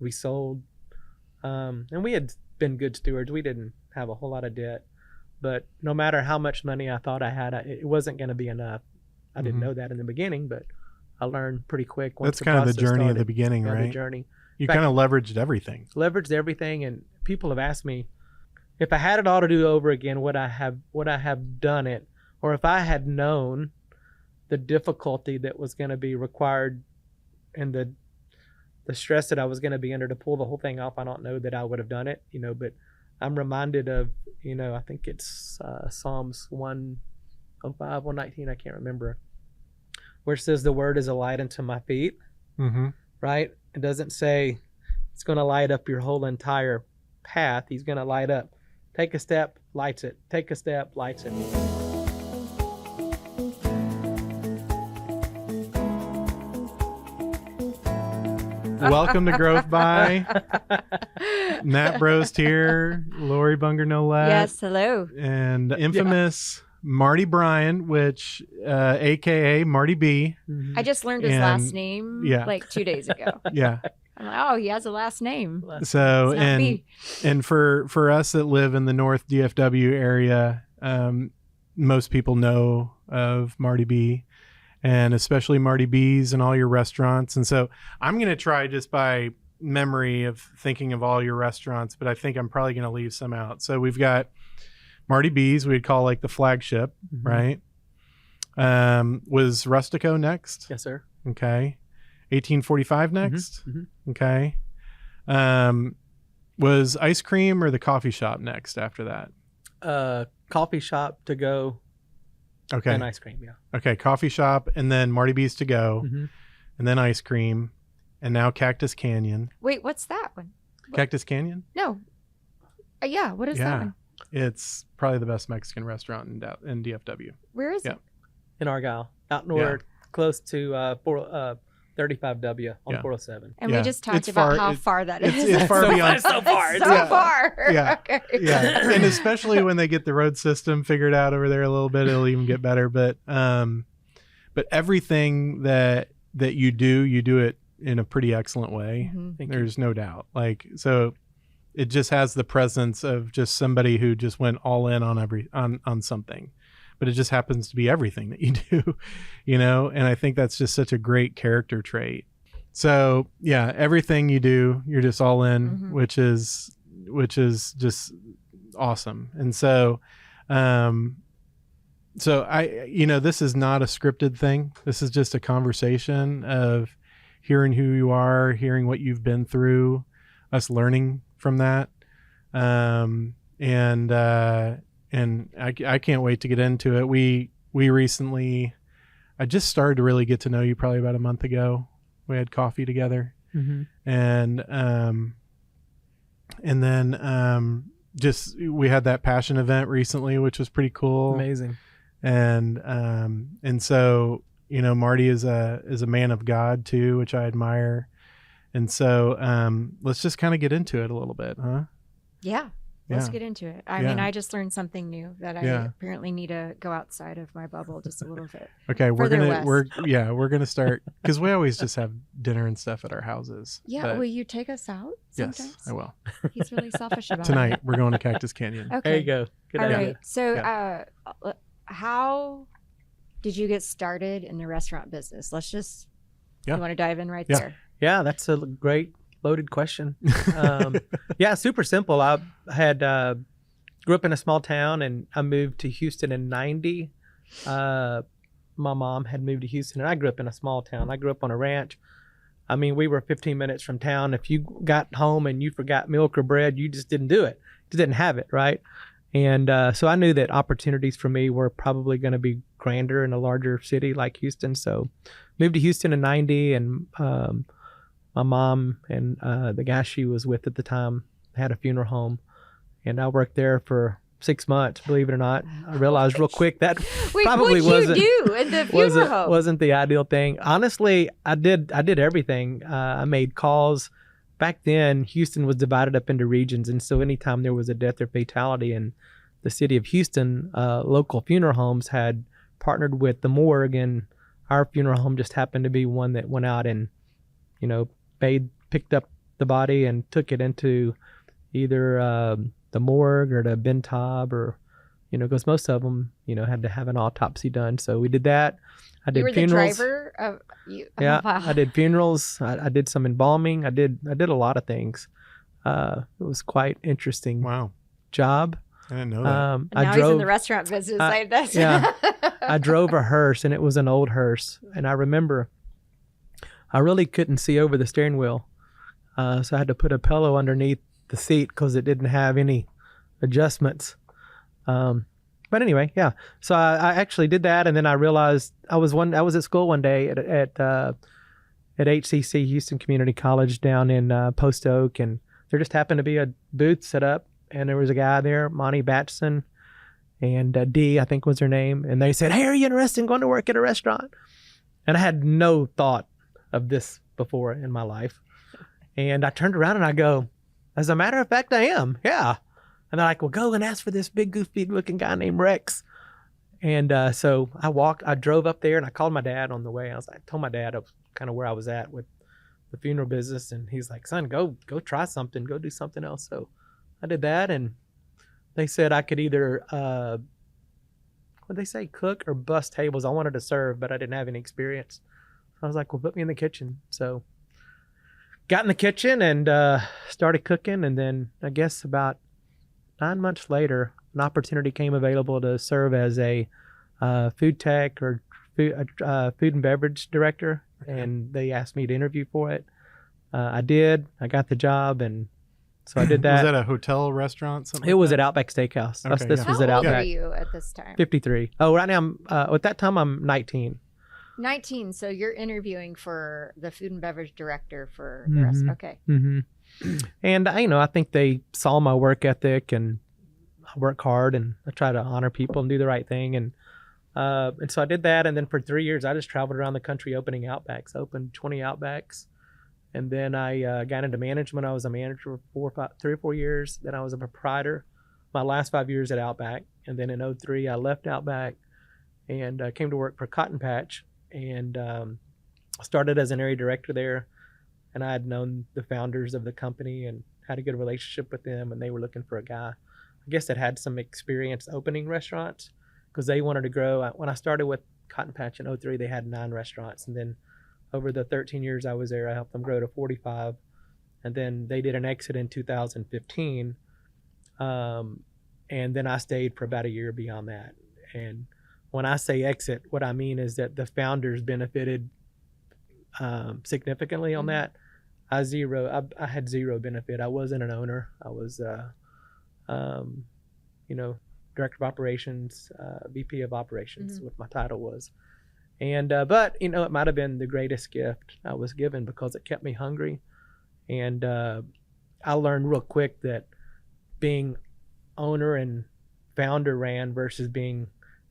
We sold, and we had been good stewards. We didn't have a whole lot of debt, but no matter how much money I thought I had, it wasn't going to be enough. I didn't know that in the beginning, but I learned pretty quick. That's kind of the journey at the beginning, right? The journey. You kind of leveraged everything. And people have asked me if I had it all to do over again, would I have done it, or if I had known the difficulty that was going to be required and the stress that I was going to be under to pull the whole thing off. I don't know that I would have done it, but I'm reminded of, I think it's Psalms 105, 119, I can't remember, where it says the word is a light unto my feet, right? It doesn't say it's going to light up your whole entire path. He's going to light up. Take a step, lights it. Take a step, lights it. Welcome to Growth By. Nat Brost here. Lori Bunger no less. Yes, hello. And infamous Marty Bryan, which aka Marty B. I just learned his last name like 2 days ago. Yeah. I'm like, oh, he has a last name. So and for us that live in the North DFW area, most people know of Marty B, and especially Marty B's and all your restaurants. And so I'm going to try just by memory of thinking of all your restaurants, but I think I'm probably going to leave some out. So we've got Marty B's, we'd call like the flagship, right? Was Rustico next? Yes, sir. Okay. 1845 next? Okay. Was Ice Cream or the coffee shop next after that? Coffee shop to go. Okay. And ice cream, yeah. Okay, coffee shop, and then Marty B's to go, and then ice cream, and now Cactus Canyon. Wait, what's that one? Cactus Canyon? No. Yeah, what is that one? It's probably the best Mexican restaurant in DFW. Where is it? In Argyle, out north, close to 35W on 407. And we just talked about how far that is. It's far beyond. It's so far. It's so far. Yeah. Okay. Yeah. And especially when they get the road system figured out over there a little bit, it'll even get better. But everything that you do it in a pretty excellent way. There's no doubt. Like, so it just has the presence of just somebody who just went all in on something. But it just happens to be everything that you do, and I think that's just such a great character trait. So yeah, everything you do, you're just all in, which is just awesome. And so, this is not a scripted thing. This is just a conversation of hearing who you are, hearing what you've been through, us learning from that. And I can't wait to get into it. We recently, I just started to really get to know you probably about a month ago. We had coffee together, and then just we had that passion event recently, which was pretty cool. Amazing. And so Marty is a man of God too, which I admire. And so let's just kind of get into it a little bit, huh? Yeah. Let's get into it. I mean, I just learned something new that I apparently need to go outside of my bubble just a little bit. Okay, we're gonna start because we always just have dinner and stuff at our houses. Yeah, will you take us out sometime? Yes, I will. He's really selfish about Tonight, we're going to Cactus Canyon. Okay, there you go. Good All idea. right. So, how did you get started in the restaurant business? Let's just. You want to dive in right there? Yeah, that's a great. Loaded question. Super simple. I had grew up in a small town and I moved to Houston in 90. My mom had moved to Houston and I grew up in a small town. I grew up on a ranch. I mean, we were 15 minutes from town. If you got home and you forgot milk or bread, you just didn't do it. You didn't have it, right? And so I knew that opportunities for me were probably going to be grander in a larger city like Houston. So moved to Houston in 90 and my mom and the guy she was with at the time had a funeral home, and I worked there for 6 months. Believe it or not, I realized real quick that probably wasn't the ideal thing. Honestly, I did everything. I made calls. Back then, Houston was divided up into regions, and so anytime there was a death or fatality in the city of Houston, local funeral homes had partnered with the morgue, and our funeral home just happened to be one that went out and picked up the body and took it into either the morgue or the Ben Taub, or because most of them had to have an autopsy done. So we did that. I did funerals. The driver of you. Yeah, Oh, wow. I did funerals. I did some embalming. I did a lot of things. It was quite interesting. Wow. Job. I didn't know that. And now he's in the restaurant business. Yeah. I drove a hearse, and it was an old hearse. And I remember I really couldn't see over the steering wheel. So I had to put a pillow underneath the seat because it didn't have any adjustments. But anyway, yeah. So I actually did that, and then I realized I was at school one day at HCC, Houston Community College, down in Post Oak, and there just happened to be a booth set up, and there was a guy there, Monty Batson, and D, I think was her name, and they said, "Hey, are you interested in going to work at a restaurant?" And I had no thought of this before in my life, and I turned around and I go, "As a matter of fact, I am, yeah." And they're like, "Well, go and ask for this big goofy looking guy named Rex." And so I drove up there, and I called my dad on the way. I told my dad kind of where I was at with the funeral business, and he's like, "Son, go try something, go do something else." So I did that, and they said I could either, what'd they say, cook or bus tables. I wanted to serve, but I didn't have any experience. So I was like, "Well, put me in the kitchen." So got in the kitchen and started cooking, and then I guess about 9 months later, an opportunity came available to serve as a food tech or food and beverage director, and they asked me to interview for it. I did. I got the job, and so I did that. Was that a hotel, restaurant, something? It like was that? at Outback Steakhouse. Okay, This yeah. was How at old Outback. are you at this time? 53. Oh, right now at that time I'm 19. 19. So you're interviewing for the food and beverage director for the rest. Okay. Mm-hmm. And I think they saw my work ethic, and I work hard, and I try to honor people and do the right thing. And so I did that. And then for 3 years, I just traveled around the country opening Outbacks. I opened 20 Outbacks. And then I got into management. I was a manager for 3 or 4 years. Then I was a proprietor my last 5 years at Outback. And then in 2003, I left Outback and came to work for Cotton Patch, and started as an area director there. And I had known the founders of the company and had a good relationship with them, and they were looking for a guy, I guess, that had some experience opening restaurants, because they wanted to grow. When I started with Cotton Patch in 2003, they had 9 restaurants. And then over the 13 years I was there, I helped them grow to 45. And then they did an exit in 2015. And then I stayed for about a year beyond that. And when I say exit, what I mean is that the founders benefited significantly on that. I had zero benefit. I wasn't an owner. I was, director of operations, VP of operations, what my title was. And, but, it might have been the greatest gift I was given, because it kept me hungry. And I learned real quick that being owner and founder ran versus being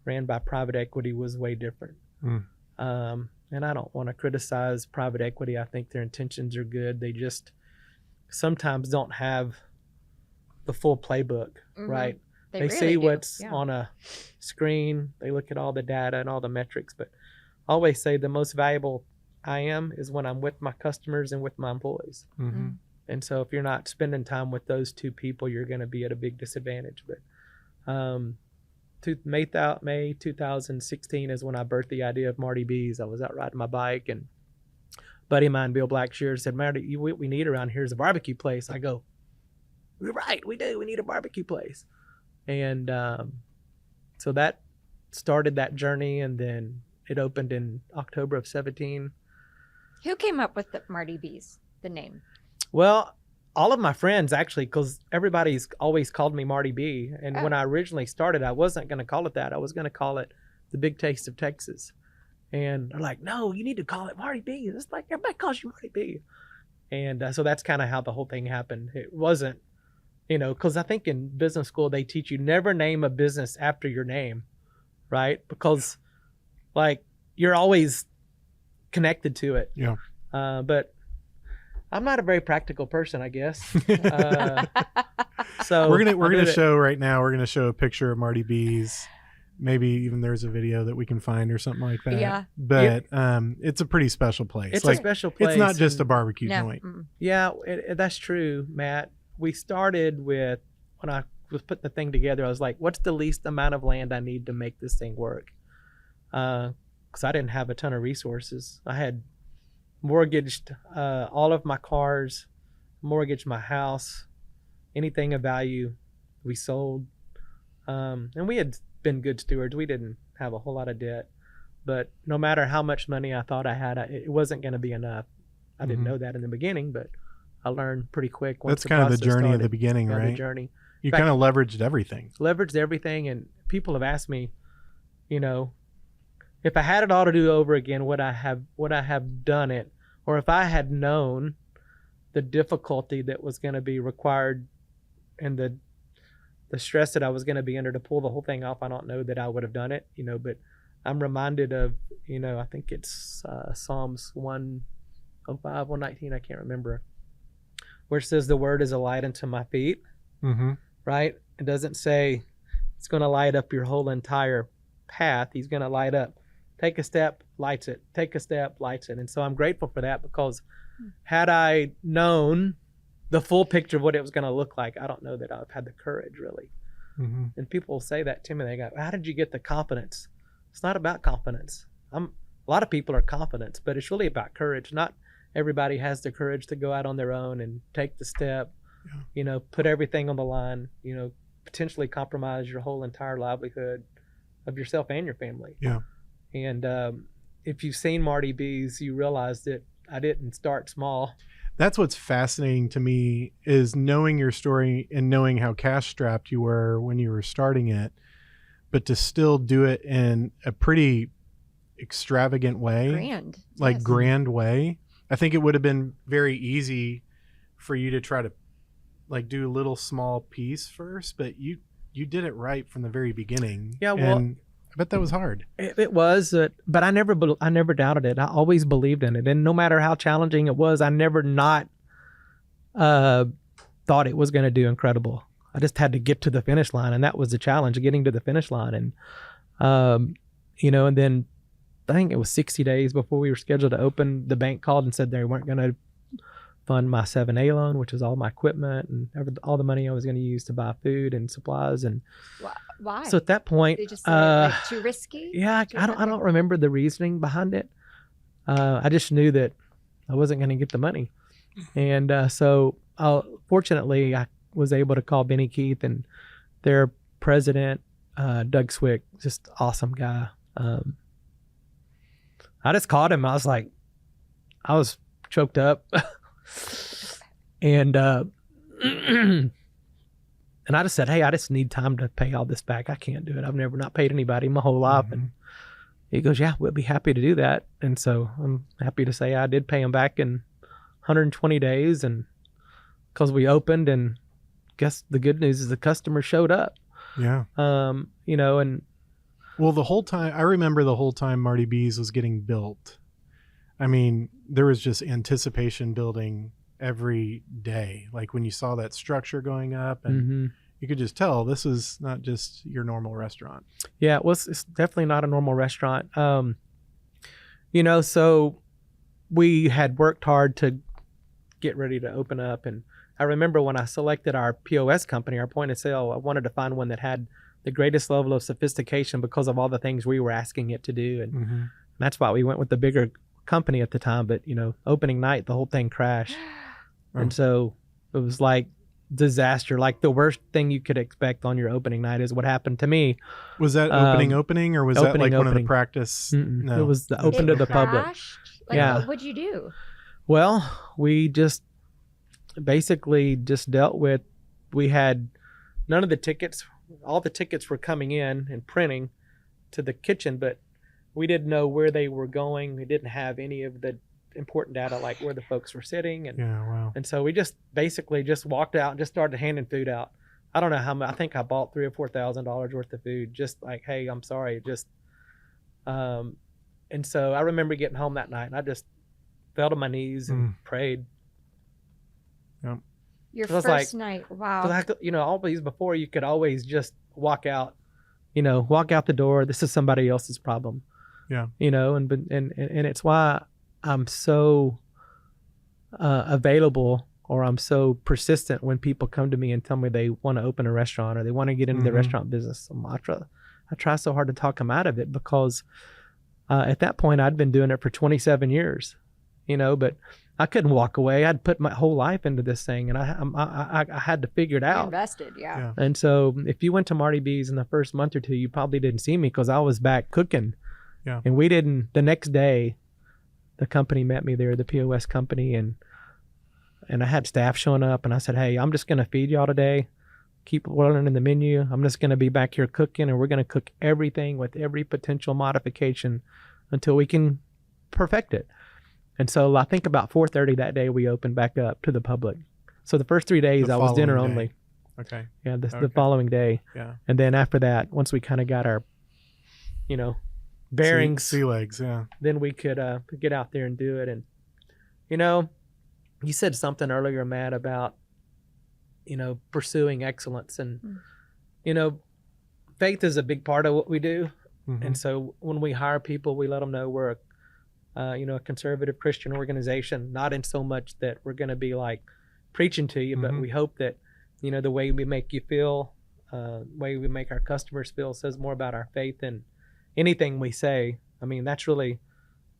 ran by private equity was way different. And I don't want to criticize private equity. I think their intentions are good. They just sometimes don't have the full playbook, right? They really see do. what's on a screen. They look at all the data and all the metrics. But I always say the most valuable I am is when I'm with my customers and with my employees. And so if you're not spending time with those two people, you're going to be at a big disadvantage. But May 2016 is when I birthed the idea of Marty B's. I was out riding my bike, and a buddy of mine, Bill Blackshear, said, "Marty, what we need around here is a barbecue place." I go, "We're right, we do. We need a barbecue place." And so that started that journey, and then it opened in October of 17. Who came up with the Marty B's, the name? Well, all of my friends, actually, because everybody's always called me Marty B. And when I originally started, I wasn't going to call it that. I was going to call it the Big Taste of Texas. And they're like, "No, you need to call it Marty B. It's like, everybody calls you Marty B." And so that's kind of how the whole thing happened. It wasn't, because I think in business school, they teach you never name a business after your name, right? Because, you're always connected to it. Yeah. But I'm not a very practical person, I guess. So we're gonna show right now. We're gonna show a picture of Marty B's maybe even there's a video that we can find or something like that. Yeah. But it's a pretty special place. It's a special place. It's not just a barbecue joint. Yeah, that's true, Matt. We started with, when I was putting the thing together, I was like, what's the least amount of land I need to make this thing work? Because I didn't have a ton of resources. I had mortgaged all of my cars, mortgaged my house, anything of value we sold. And we had been good stewards. We didn't have a whole lot of debt. But no matter how much money I thought I had, it wasn't going to be enough. I didn't know that in the beginning, but I learned pretty quick. That's kind of the journey at the beginning, right? The journey. You kind of leveraged everything. Leveraged everything. And people have asked me, if I had it all to do over again, would I have done it? Or if I had known the difficulty that was going to be required and the stress that I was going to be under to pull the whole thing off, I don't know that I would have done it, but I'm reminded of, I think it's Psalms 105, 119, I can't remember, where it says the word is a light unto my feet, right? It doesn't say it's going to light up your whole entire path. He's going to light up. Take a step, lights it. Take a step, lights it. And so I'm grateful for that, because had I known the full picture of what it was going to look like, I don't know that I've had the courage, really. And people say that to me. They go, how did you get the confidence? It's not about confidence. A lot of people are confident, but it's really about courage. Not everybody has the courage to go out on their own and take the step, put everything on the line, potentially compromise your whole entire livelihood of yourself and your family. Yeah. And if you've seen Marty B's, you realize that I didn't start small. That's what's fascinating to me, is knowing your story and knowing how cash strapped you were when you were starting it, but to still do it in a pretty extravagant way, grand way. I think it would have been very easy for you to try to do a little small piece first, but you did it right from the very beginning. Yeah. Well, and I bet that was hard. It was, but I never doubted it. I always believed in it. And no matter how challenging it was, I never not thought it was going to do incredible. I just had to get to the finish line. And that was the challenge, getting to the finish line. And, and then I think it was 60 days before we were scheduled to open, the bank called and said they weren't going to fund my 7A loan, which is all my equipment and all the money I was going to use to buy food and supplies. And why? So at that point, they just said too risky. Yeah, I don't remember the reasoning behind it. I just knew that I wasn't going to get the money, and so fortunately, I was able to call Benny Keith and their president, Doug Swick, just awesome guy. I just called him. I was choked up. And and I just said, hey, I just need time to pay all this back. I can't do it. I've never not paid anybody my whole life. And he goes, yeah, we'll be happy to do that. And so I'm happy to say I did pay him back in 120 days. And because we opened, and guess the good news is the customer showed up. Yeah. And well, the whole time, I remember the whole time Marty B's was getting built. I mean, there was just anticipation building every day. Like when you saw that structure going up, and you could just tell this is not just your normal restaurant. Yeah, well, it's definitely not a normal restaurant. So we had worked hard to get ready to open up. And I remember when I selected our POS company, our point of sale, I wanted to find one that had the greatest level of sophistication because of all the things we were asking it to do. And that's why we went with the bigger company at the time. But opening night, the whole thing crashed. And so it was like disaster. Like the worst thing you could expect on your opening night is what happened to me. Was that opening, or was that like one of the practice? No, it was open to the public. Like, what'd you do? Well, we just basically just dealt with, we had none of the tickets, all the tickets were coming in and printing to the kitchen, but we didn't know where they were going. We didn't have any of the important data, like where the folks were sitting. And and so we just basically just walked out and just started handing food out. I don't know how much, I think I bought $3,000 or $4,000 worth of food, just like, hey, I'm sorry, just and so I remember getting home that night and I just fell to my knees and prayed. Your first night, wow. Always before you could always just walk out walk out the door. This is somebody else's problem. Yeah. And it's why I'm so available, or I'm so persistent when people come to me and tell me they want to open a restaurant or they want to get into the restaurant business. I try so hard to talk them out of it, because at that point I'd been doing it for 27 years, but I couldn't walk away. I'd put my whole life into this thing, and I had to figure it out. Invested, yeah. And so if you went to Marty B's in the first month or two, you probably didn't see me because I was back cooking. Yeah. And the next day, the company met me there, the POS company, and I had staff showing up, and I said, hey, I'm just going to feed y'all today. Keep learning the menu. I'm just going to be back here cooking, and we're going to cook everything with every potential modification until we can perfect it. And so I think about 4:30 that day, we opened back up to the public. So the first 3 days I was dinner only. Okay. Yeah, the following day. Yeah. And then after that, once we kind of got our, bearings, sea legs, yeah, then we could get out there and do it. And you said something earlier, Matt, about pursuing excellence, and faith is a big part of what we do. And so when we hire people, we let them know we're a conservative Christian organization, not in so much that we're going to be like preaching to you, but we hope that the way we make you feel, way we make our customers feel, says more about our faith than anything we say. I mean, that's really,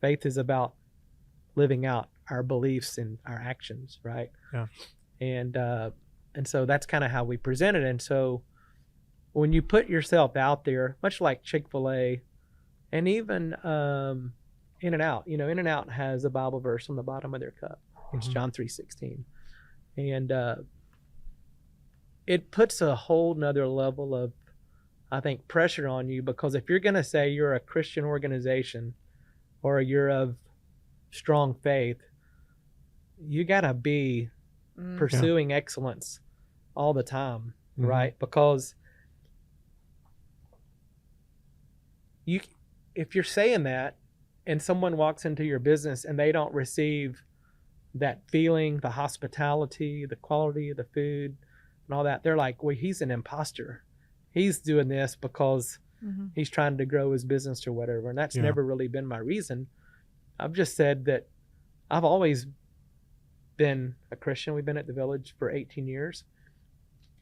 faith is about living out our beliefs and our actions, right? Yeah. And so that's kind of how we present it. And so when you put yourself out there, much like Chick-fil-A, and even In-N-Out, In-N-Out has a Bible verse on the bottom of their cup. It's John 3:16. And it puts a whole nother level of, I think, pressure on you, because if you're going to say you're a Christian organization or you're of strong faith, you got to be pursuing excellence all the time, right? Because if you're saying that and someone walks into your business and they don't receive that feeling, the hospitality, the quality of the food and all that, they're like, well, he's an imposter. He's doing this because he's trying to grow his business or whatever. And that's never really been my reason. I've just said that I've always been a Christian. We've been at the Village for 18 years.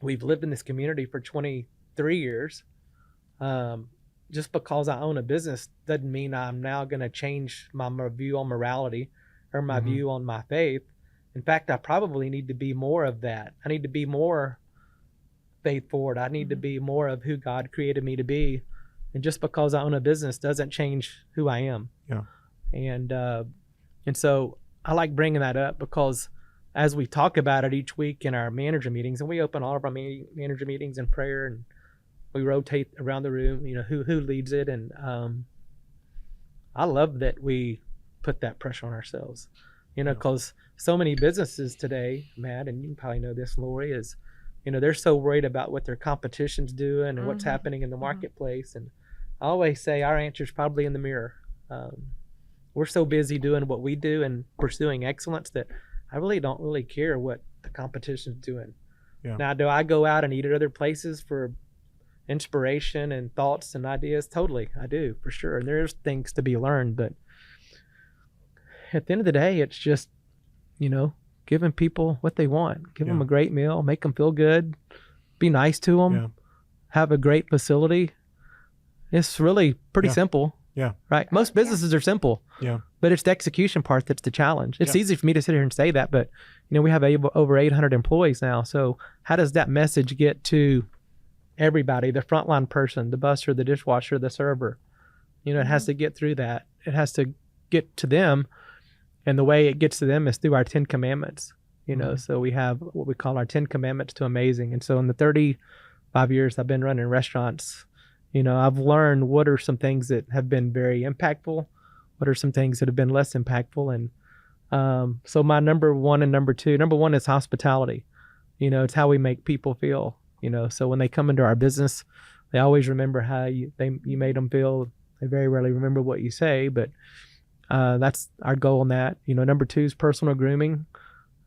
We've lived in this community for 23 years. Just because I own a business doesn't mean I'm now going to change my view on morality or my view on my faith. In fact, I probably need to be more of that. I need to be more faith forward. I need to be more of who God created me to be. And just because I own a business doesn't change who I am. Yeah. And so I like bringing that up, because as we talk about it each week in our manager meetings, and we open all of our manager meetings in prayer, and we rotate around the room, who leads it. And I love that we put that pressure on ourselves, because so many businesses today, Matt, and you probably know this, Lori, is, they're so worried about what their competition's doing and what's happening in the marketplace. And I always say our answer is probably in the mirror. We're so busy doing what we do and pursuing excellence that I really don't really care what the competition's doing. Yeah. Now, do I go out and eat at other places for inspiration and thoughts and ideas? Totally, I do, for sure. And there's things to be learned, but at the end of the day, it's just, giving people what they want. Give them a great meal, make them feel good, be nice to them, have a great facility. It's really pretty simple. Yeah. Right. Most businesses are simple. Yeah. But it's the execution part that's the challenge. It's easy for me to sit here and say that, but we have over 800 employees now. So how does that message get to everybody, the frontline person, the busser, the dishwasher, the server? It has to get through that. It has to get to them. And the way it gets to them is through our 10 commandments, so we have what we call our 10 commandments to amazing. And so in the 35 years I've been running restaurants, I've learned what are some things that have been very impactful, what are some things that have been less impactful. And so my number one and number one is hospitality. It's how we make people feel, so when they come into our business, they always remember how you made them feel. They very rarely remember what you say, but that's our goal on that. Number two is personal grooming.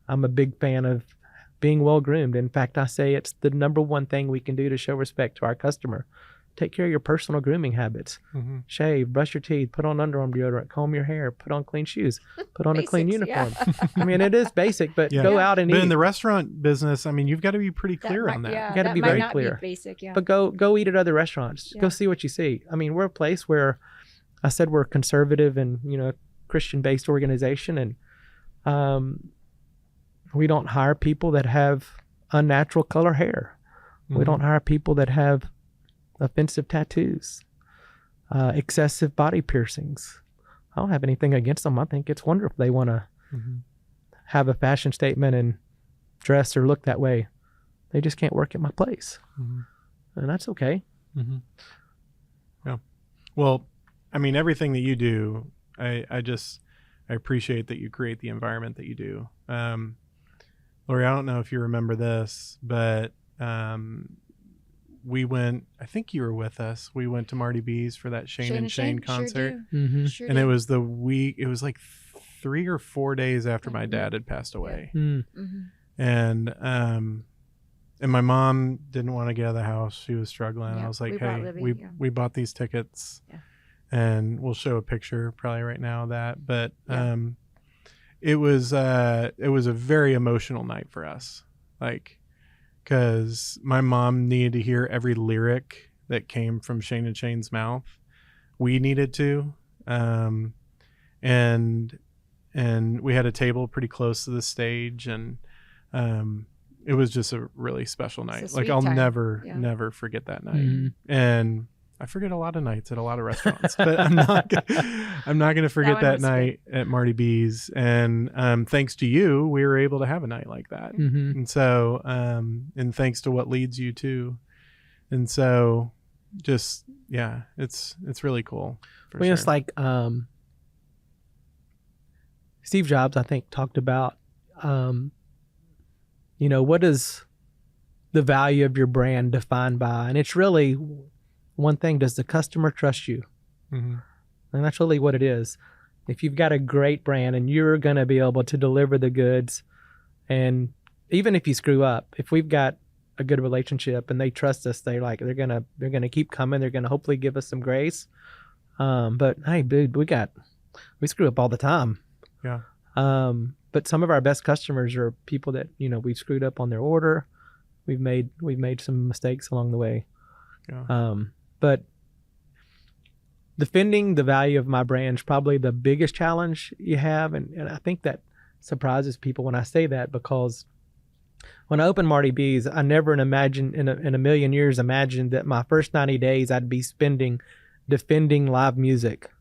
I'm a big fan of being well groomed. In fact, I say it's the number one thing we can do to show respect to our customer. take care of your personal grooming habits. Shave, brush your teeth, put on underarm deodorant, comb your hair, put on clean shoes, put on a clean uniform. I mean, it is basic, but go out and eat. But in the restaurant business, I mean, you've got to be pretty clear on that. Yeah, you got to be very clear. Be basic, But go eat at other restaurants. Go see what you see. I mean, we're a place where I said we're conservative and, Christian-based organization, and we don't hire people that have unnatural color hair. We don't hire people that have offensive tattoos, excessive body piercings. I don't have anything against them. I think it's wonderful if they want to have a fashion statement and dress or look that way. They just can't work at my place. And that's okay. Yeah. Well, I mean, everything that you do, I appreciate that you create the environment that you do. Lori, I don't know if you remember this, but we went, I think you were with us. We went to Marty B's for that Shane and Shane concert. Sure and it was it was like 3 or 4 days after my dad had passed away. And my mom didn't want to get out of the house. She was struggling. I was like, we bought these tickets and we'll show a picture probably right now of that. But it was a very emotional night for us. Like, because my mom needed to hear every lyric that came from Shane and Shane's mouth. We needed to. And we had a table pretty close to the stage, and it was just a really special night. Like, I'll never forget that night. And I forget a lot of nights at a lot of restaurants, but I'm not going to forget that night at Marty B's. And thanks to you, we were able to have a night like that. And so, and thanks to what leads you too. And so, just it's really cool. Well, it's like Steve Jobs, I think, talked about, what is the value of your brand defined by? And it's really one thing: does the customer trust you? And that's really what it is. If you've got a great brand and you're going to be able to deliver the goods, and even if you screw up, if we've got a good relationship and they trust us, they're gonna keep coming. They're gonna hopefully give us some grace. But hey, dude, we screw up all the time. Yeah. But some of our best customers are people that we've screwed up on their order. We've made some mistakes along the way. Yeah. But defending the value of my brand is probably the biggest challenge you have. And I think that surprises people when I say that, because when I opened Marty B's, I never in a million years imagined that my first 90 days I'd be spending defending live music.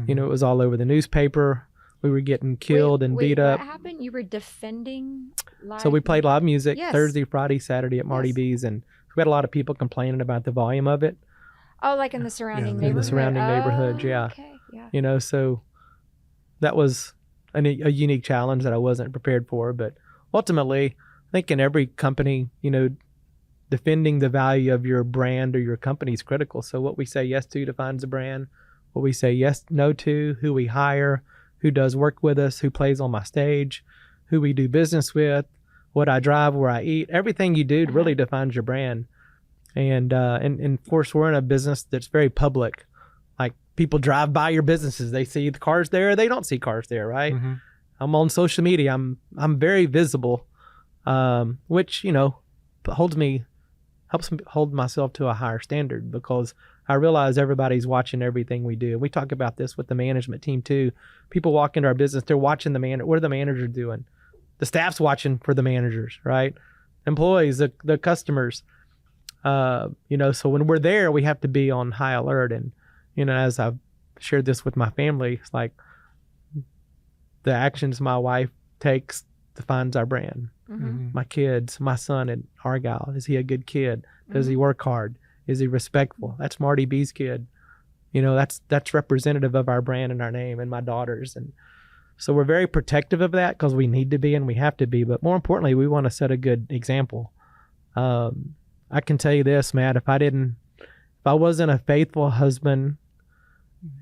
It was all over the newspaper. We were getting killed and beat up. What happened? You were defending live? So we played live music Thursday, Friday, Saturday at Marty B's, and we had a lot of people complaining about the volume of it. Oh, like in the surrounding neighborhood? In the surrounding neighborhood, yeah. Okay, yeah. So that was a unique challenge that I wasn't prepared for. But ultimately, I think in every company, defending the value of your brand or your company is critical. So what we say yes to defines the brand. What we say no to, who we hire, who does work with us, who plays on my stage, who we do business with, what I drive, where I eat. Everything you do really defines your brand. And of course, we're in a business that's very public. Like, people drive by your businesses. They see the cars there. They don't see cars there, right? I'm on social media. I'm very visible, which, helps me hold myself to a higher standard, because I realize everybody's watching everything we do. We talk about this with the management team too. People walk into our business, they're watching what are the managers doing? The staff's watching for the managers, right? Employees, the customers. So when we're there, we have to be on high alert. And, as I've shared this with my family, it's like the actions my wife takes defines our brand. My kids, my son at Argyle, is he a good kid? Does he work hard? Is he respectful? That's Marty B's kid. That's representative of our brand and our name, and my daughters. And so we're very protective of that, because we need to be and we have to be. But more importantly, we want to set a good example. I can tell you this, Matt, if I wasn't a faithful husband,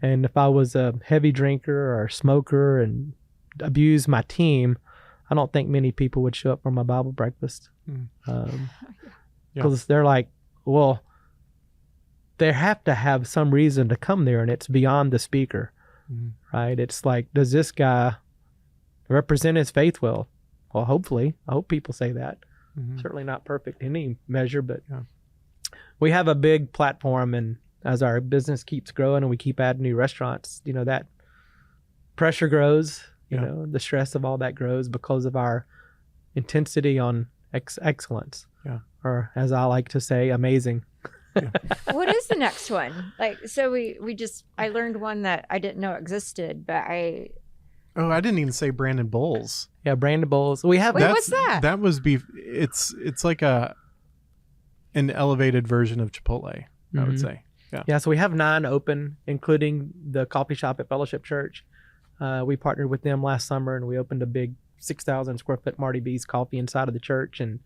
and if I was a heavy drinker or a smoker and abused my team, I don't think many people would show up for my Bible breakfast. Because they're like, well, they have to have some reason to come there, and it's beyond the speaker, right? It's like, does this guy represent his faith well? Well, hopefully. I hope people say that. Certainly not perfect in any measure, but we have a big platform, and as our business keeps growing and we keep adding new restaurants, you know, that pressure grows, you know, the stress of all that grows because of our intensity on excellence, or as I like to say, amazing. What is the next one? Like, so I learned one that I didn't know existed, but I didn't even say Brandon Bowles. Yeah, Brandon Bowles. We have. Wait, what's that? That was beef. It's like an elevated version of Chipotle, I would say. Yeah. So we have 9 open, including the coffee shop at Fellowship Church. We partnered with them last summer, and we opened a big 6,000 square foot Marty B's coffee inside of the church, and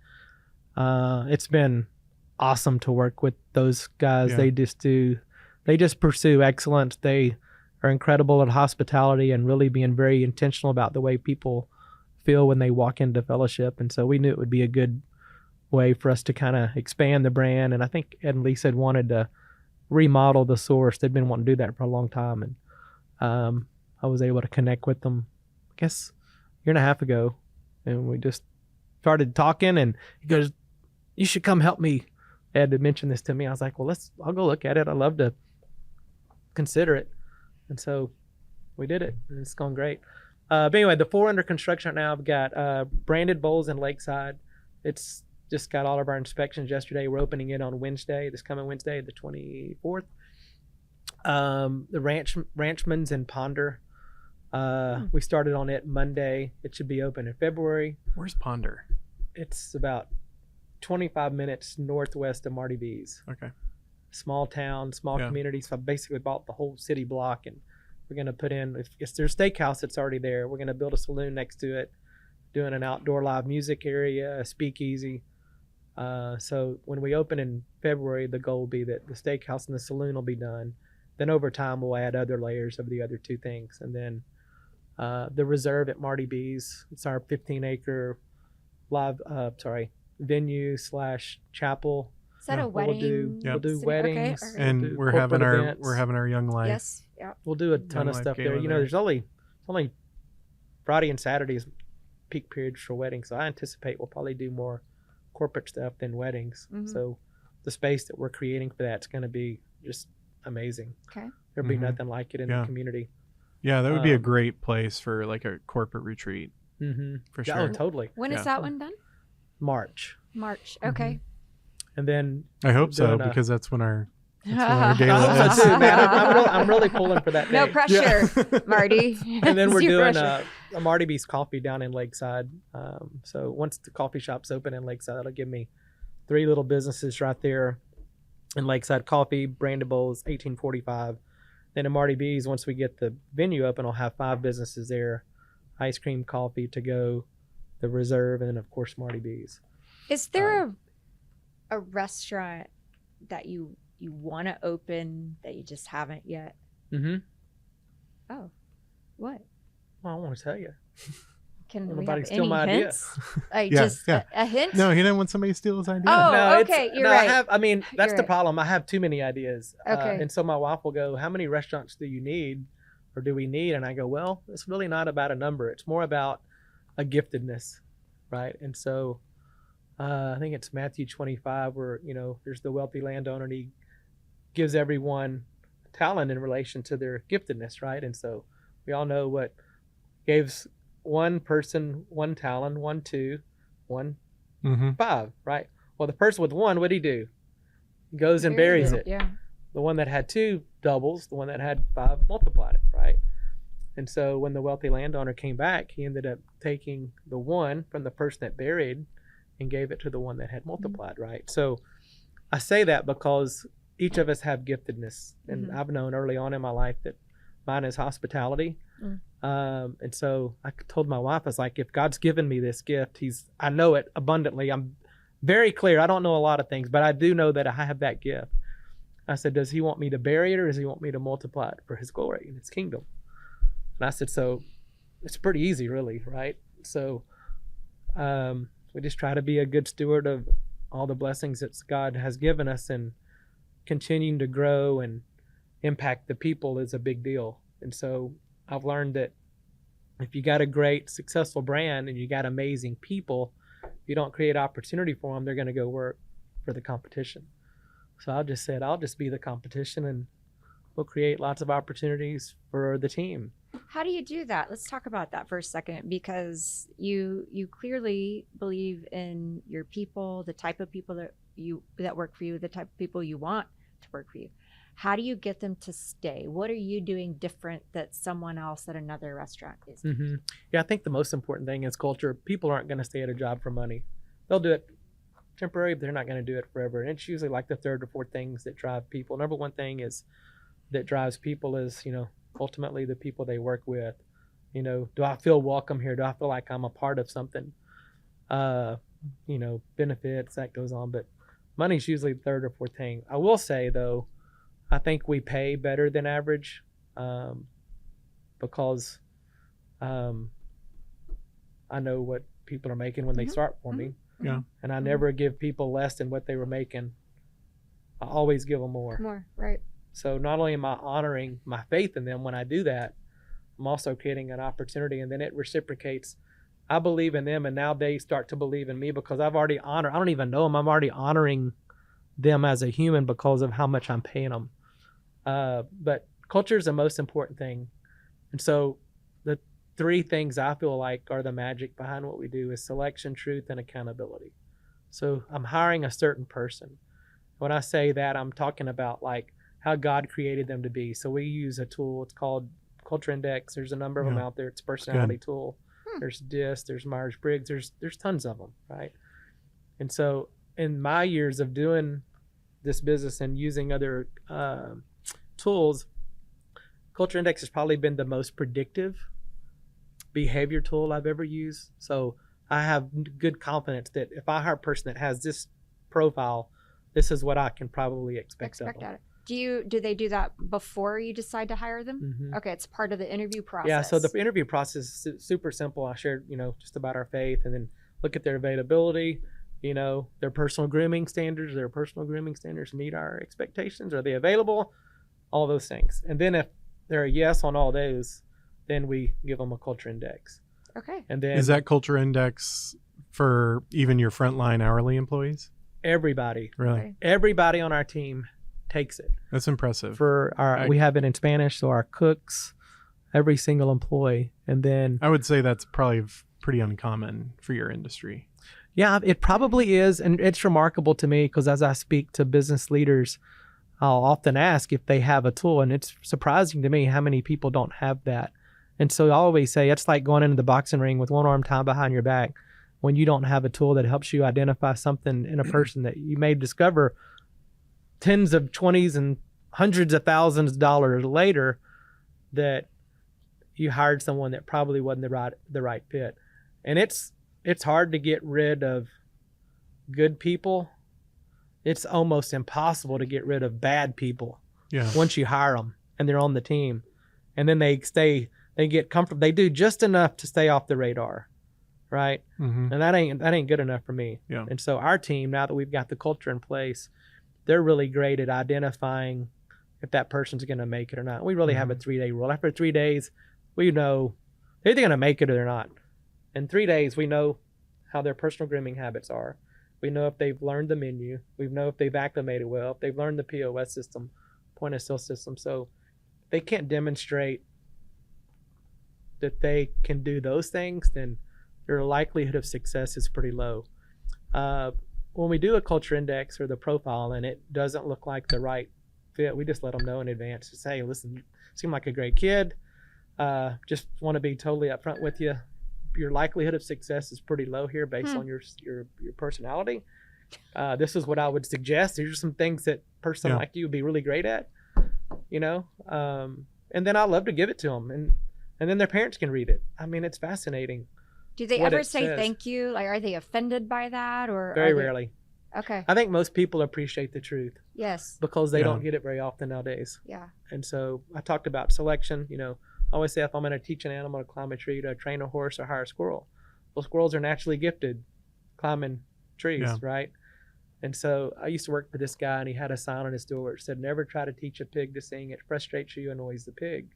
it's been awesome to work with those guys. They just pursue excellence. They are incredible at hospitality and really being very intentional about the way people feel when they walk into Fellowship. And so we knew it would be a good way for us to kind of expand the brand. And I think Ed and Lisa had wanted to remodel the Source. They'd been wanting to do that for a long time, and I was able to connect with them, I guess, a year and a half ago, and we just started talking, and he goes, "You should come help me." Ed had mentioned this to me. I was like, "Well, I'll go look at it. I'd love to consider it." And so we did it, and it's gone great. But anyway, the 4 under construction right now. I've got Brandon Bowles in Lakeside. It's just got all of our inspections yesterday. We're opening it on Wednesday, this coming Wednesday, the 24th. The Ranchman's in Ponder. We started on it Monday. It should be open in February. Where's Ponder? It's about 25 minutes northwest of Marty B's. Okay. Small town, small community. So I basically bought the whole city block, and we're going to put in, if there's a steakhouse that's already there, we're going to build a saloon next to it, doing an outdoor live music area, a speakeasy. So when we open in February, the goal will be that the steakhouse and the saloon will be done. Then over time, we'll add other layers of the other 2 things. And then the Reserve at Marty B's, it's our 15-acre live, venue / chapel. Is that a wedding? We'll do weddings. Okay, and we're having our Young Life. Yes. Yeah. We'll do a ton of stuff there. You know, there's only Friday and Saturdays peak periods for weddings. So I anticipate we'll probably do more corporate stuff than weddings. So the space that we're creating for that's going to be just amazing. Okay. There'll be nothing like it in the community. Yeah, that would be a great place for like a corporate retreat. For sure. Oh, totally. When is that one done? March. Okay. And then I hope so, because that's when our daily I hope so too, man. I'm really pulling for that day. No pressure, Marty. And then we're doing a Marty B's coffee down in Lakeside. So once the coffee shop's open in Lakeside, it'll give me 3 little businesses right there in Lakeside. Coffee, Brandon Bowles, 1845. Then in Marty B's, once we get the venue open, I'll have 5 businesses there: ice cream, coffee, to go, the Reserve, and then of course Marty B's. Is there a restaurant that you want to open that you just haven't yet? Oh, what? Well, I want to tell you. Can Nobody we have steal any my hints? Like Yeah, just yeah. A hint? No, he didn't want somebody to steal his idea. Oh, No, okay, you're right. I mean, that's You're the right. problem. I have too many ideas. Okay. And so my wife will go, "How many restaurants do you need, or do we need?" And I go, "Well, it's really not about a number. It's more about a giftedness, right?" And so I think it's Matthew 25 where, you know, there's the wealthy landowner, and he gives everyone a talent in relation to their giftedness, right? And so we all know what gives one person 1 talent, 1 2, 1 5, right? Well, the person with 1, what'd he do? He goes and buries it. Yeah. The one that had 2 doubles, the one that had 5 multiplied it, right? And so when the wealthy landowner came back, he ended up taking the 1 from the person that buried and gave it to the one that had multiplied, right? So I say that because each of us have giftedness, and I've known early on in my life that mine is hospitality. And so I told my wife, I was like, if God's given me this gift, I know it abundantly. I'm very clear. I don't know a lot of things, but I do know that I have that gift. I said, does he want me to bury it, or does he want me to multiply it for his glory and his kingdom? And I said, so it's pretty easy, really, right? So we just try to be a good steward of all the blessings that God has given us, and continuing to grow and impact the people is a big deal. And so I've learned that if you got a great, successful brand and you got amazing people, if you don't create opportunity for them, they're going to go work for the competition. So I just said, I'll just be the competition and we'll create lots of opportunities for the team. How do you do that? Let's talk about that for a second, because you clearly believe in your people, the type of people that work for you, the type of people you want to work for you. How do you get them to stay? What are you doing different that someone else at another restaurant is? Mm-hmm. Yeah, I think the most important thing is culture. People aren't going to stay at a job for money. They'll do it temporary, but they're not going to do it forever. And it's usually like the third or fourth things that drive people. Number one thing is that drives people is, ultimately the people they work with. Do I feel welcome here? Do I feel like I'm a part of something? Benefits, that goes on. But money's usually the third or fourth thing. I will say, though, I think we pay better than average because I know what people are making when they start for me. Yeah. And I never give people less than what they were making. I always give them more. More, right. So not only am I honoring my faith in them when I do that, I'm also creating an opportunity, and then it reciprocates. I believe in them, and now they start to believe in me because I've already honored. I don't even know them. I'm already honoring them as a human because of how much I'm paying them. But culture is the most important thing. And so the three things I feel like are the magic behind what we do is selection, truth, and accountability. So I'm hiring a certain person. When I say that, I'm talking about like how God created them to be. So we use a tool. It's called Culture Index. There's a number of them out there. It's a personality tool. There's DISC, there's Myers-Briggs, there's tons of them, right? And so in my years of doing this business and using other tools, Culture Index has probably been the most predictive behavior tool I've ever used. So I have good confidence that if I hire a person that has this profile, this is what I can probably expect of them. Do they do that before you decide to hire them? Mm-hmm. Okay, it's part of the interview process. Yeah, so the interview process is super simple. I shared, just about our faith, and then look at their availability, their personal grooming standards. Their personal grooming standards meet our expectations. Are they available? All those things. And then if they're a yes on all those, then we give them a culture index. Okay. And then is that culture index for even your frontline hourly employees? Everybody. Really? Okay. Everybody on our team takes it. That's impressive. For we have it in Spanish, so our cooks, every single employee. And then I would say that's probably pretty uncommon for your industry. Yeah, it probably is. And it's remarkable to me because as I speak to business leaders, I'll often ask if they have a tool, and it's surprising to me how many people don't have that. And so I always say it's like going into the boxing ring with one arm tied behind your back when you don't have a tool that helps you identify something in a person that you may discover tens of 20s and hundreds of thousands of dollars later that you hired someone that probably wasn't the right fit. And it's hard to get rid of good people. It's almost impossible to get rid of bad people. Yeah. Once you hire them and they're on the team, and then they get comfortable. They do just enough to stay off the radar, right? Mm-hmm. And that ain't good enough for me. Yeah. And so our team, now that we've got the culture in place, they're really great at identifying if that person's going to make it or not. We really have a 3-day rule. After 3 days, we know they're either going to make it or they're not. In 3 days, we know how their personal grooming habits are. We know if they've learned the menu. We know if they've acclimated well, if they've learned the POS system, point of sale system. So if they can't demonstrate that they can do those things, then their likelihood of success is pretty low. When we do a culture index or the profile and it doesn't look like the right fit, we just let them know in advance. Just say, listen, you seem like a great kid. Just want to be totally upfront with you. Your likelihood of success is pretty low here based on your personality. This is what I would suggest. These are some things that a person like you would be really great at, and then I love to give it to them, and then their parents can read it. I mean, it's fascinating. Do they ever say thank you? Like, are they offended by that, or very rarely? Okay. I think most people appreciate the truth. Yes. Because they don't get it very often nowadays. Yeah. And so I talked about selection. I always say if I'm going to teach an animal to climb a tree, to train a horse, or hire a squirrel, well, squirrels are naturally gifted climbing trees, right? And so I used to work for this guy, and he had a sign on his door where it said, "Never try to teach a pig to sing. It frustrates you, annoys the pig."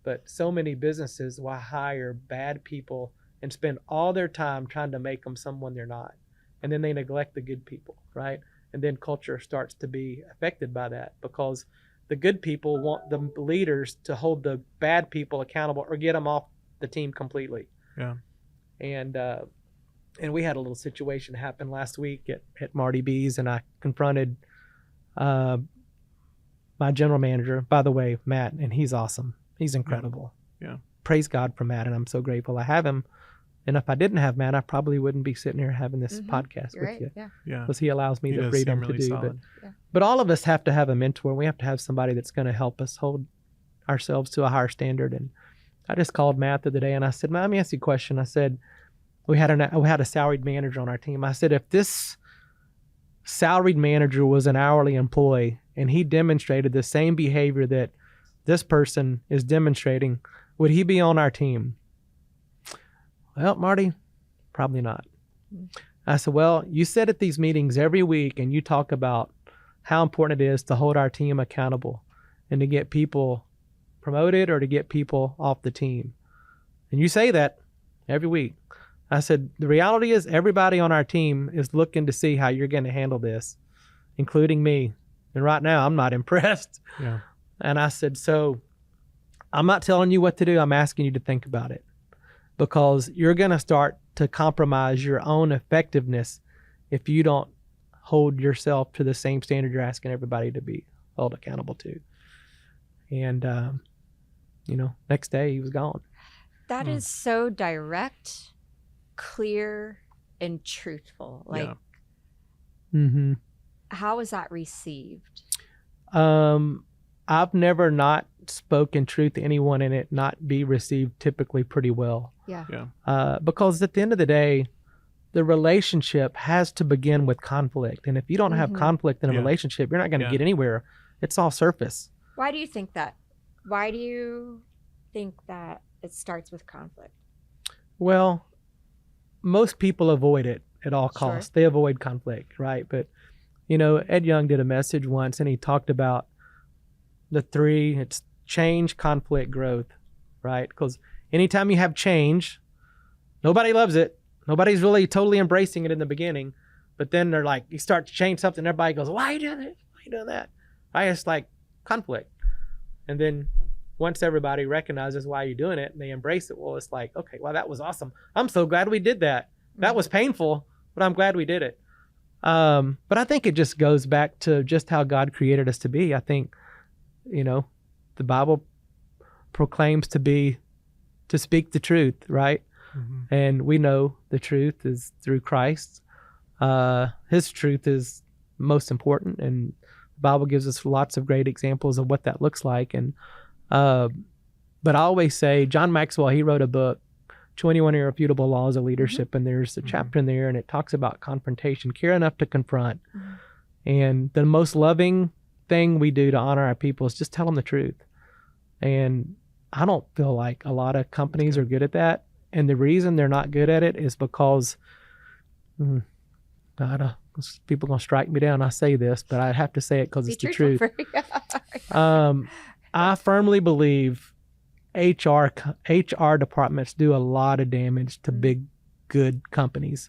But so many businesses will hire bad people and spend all their time trying to make them someone they're not. And then they neglect the good people, right? And then culture starts to be affected by that, because the good people want the leaders to hold the bad people accountable or get them off the team completely. Yeah. And we had a little situation happen last week at Marty B's, and I confronted my general manager, by the way, Matt, and he's awesome. He's incredible. Yeah. Praise God for Matt, and I'm so grateful I have him. And if I didn't have Matt, I probably wouldn't be sitting here having this podcast with you. Yeah. Because he allows me the freedom to do. Solid. But all of us have to have a mentor. We have to have somebody that's going to help us hold ourselves to a higher standard. And I just called Matt the other day, and I said, "Matt, let me ask you a question." I said, we had a salaried manager on our team. I said, if this salaried manager was an hourly employee and he demonstrated the same behavior that this person is demonstrating, would he be on our team? Well, Marty, probably not. I said, well, you sit at these meetings every week and you talk about how important it is to hold our team accountable and to get people promoted or to get people off the team. And you say that every week. I said, the reality is everybody on our team is looking to see how you're going to handle this, including me. And right now, I'm not impressed. Yeah. And I said, so I'm not telling you what to do. I'm asking you to think about it, because you're going to start to compromise your own effectiveness if you don't hold yourself to the same standard you're asking everybody to be held accountable to. And, next day he was gone. That is so direct, clear, and truthful. Like, how was that received? I've never not spoken truth to anyone and it not be received typically pretty well. Yeah. Because at the end of the day, the relationship has to begin with conflict. And if you don't have conflict in a relationship, you're not going to get anywhere. It's all surface. Why do you think that? Why do you think that it starts with conflict? Well, most people avoid it at all costs. They avoid conflict, right? But, Ed Young did a message once and he talked about the three. It's change, conflict, growth, right? Because anytime you have change, nobody loves it. Nobody's really totally embracing it in the beginning. But then they're like, you start to change something, everybody goes, why are you doing this? Why are you doing that? Right? It's like conflict. And then once everybody recognizes why you're doing it and they embrace it, well, it's like, okay, well, that was awesome. I'm so glad we did that. That was painful, but I'm glad we did it. But I think it just goes back to just how God created us to be. I think, the Bible proclaims to speak the truth, right? And we know the truth is through Christ. His truth is most important, and the Bible gives us lots of great examples of what that looks like. And but I always say, John Maxwell, he wrote a book, 21 Irrefutable Laws of Leadership, and there's a chapter in there, and it talks about confrontation, care enough to confront. And the most loving thing we do to honor our people is just tell them the truth. And I don't feel like a lot of companies are good at that. And the reason they're not good at it is because, people are going to strike me down. I say this, but I have to say it because it's the truth. I firmly believe HR departments do a lot of damage to big, good companies.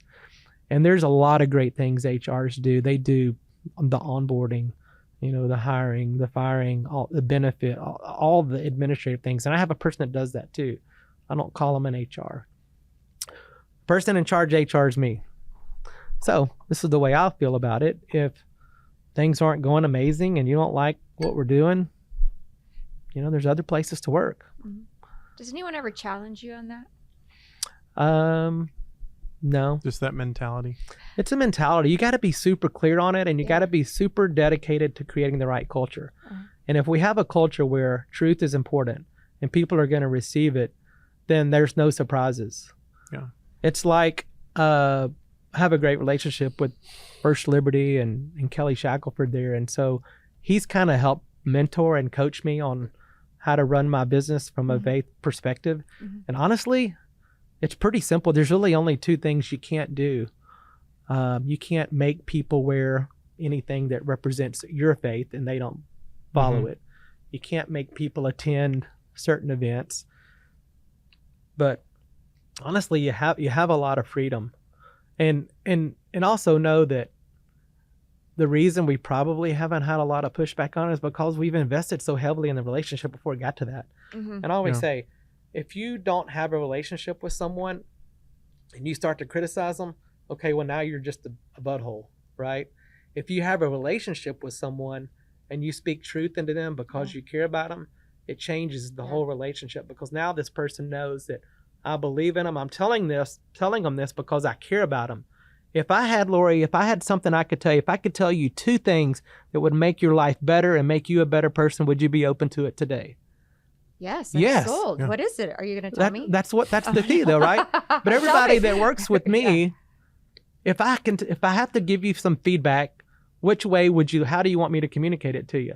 And there's a lot of great things HRs do. They do the onboarding, the hiring, the firing, all the benefit, all the administrative things. And I have a person that does that too. I don't call them an HR. Person in charge of HR is me. So this is the way I feel about it. If things aren't going amazing and you don't like what we're doing, there's other places to work. Does anyone ever challenge you on that? No. Just that mentality. It's a mentality. You got to be super clear on it, and you got to be super dedicated to creating the right culture. And if we have a culture where truth is important and people are going to receive it, then there's no surprises. Yeah. It's like I have a great relationship with First Liberty and Kelly Shackelford there. And so he's kind of helped mentor and coach me on how to run my business from a faith perspective. And honestly, it's pretty simple. There's really only two things you can't do. You can't make people wear anything that represents your faith and they don't follow it. You can't make people attend certain events. But honestly, you have a lot of freedom. And also know that the reason we probably haven't had a lot of pushback on it is because we've invested so heavily in the relationship before it got to that. And I always say, if you don't have a relationship with someone and you start to criticize them, okay, well, now you're just a butthole, right? If you have a relationship with someone and you speak truth into them because you care about them, it changes the whole relationship, because now this person knows that I believe in them. I'm telling them this because I care about them. If I had something I could tell you, if I could tell you 2 things that would make your life better and make you a better person, would you be open to it today? Yes. Yes. Sold. Yeah. What is it? Are you going to tell me? That's the key though, right? But everybody that works with me, if I have to give you some feedback, which way how do you want me to communicate it to you?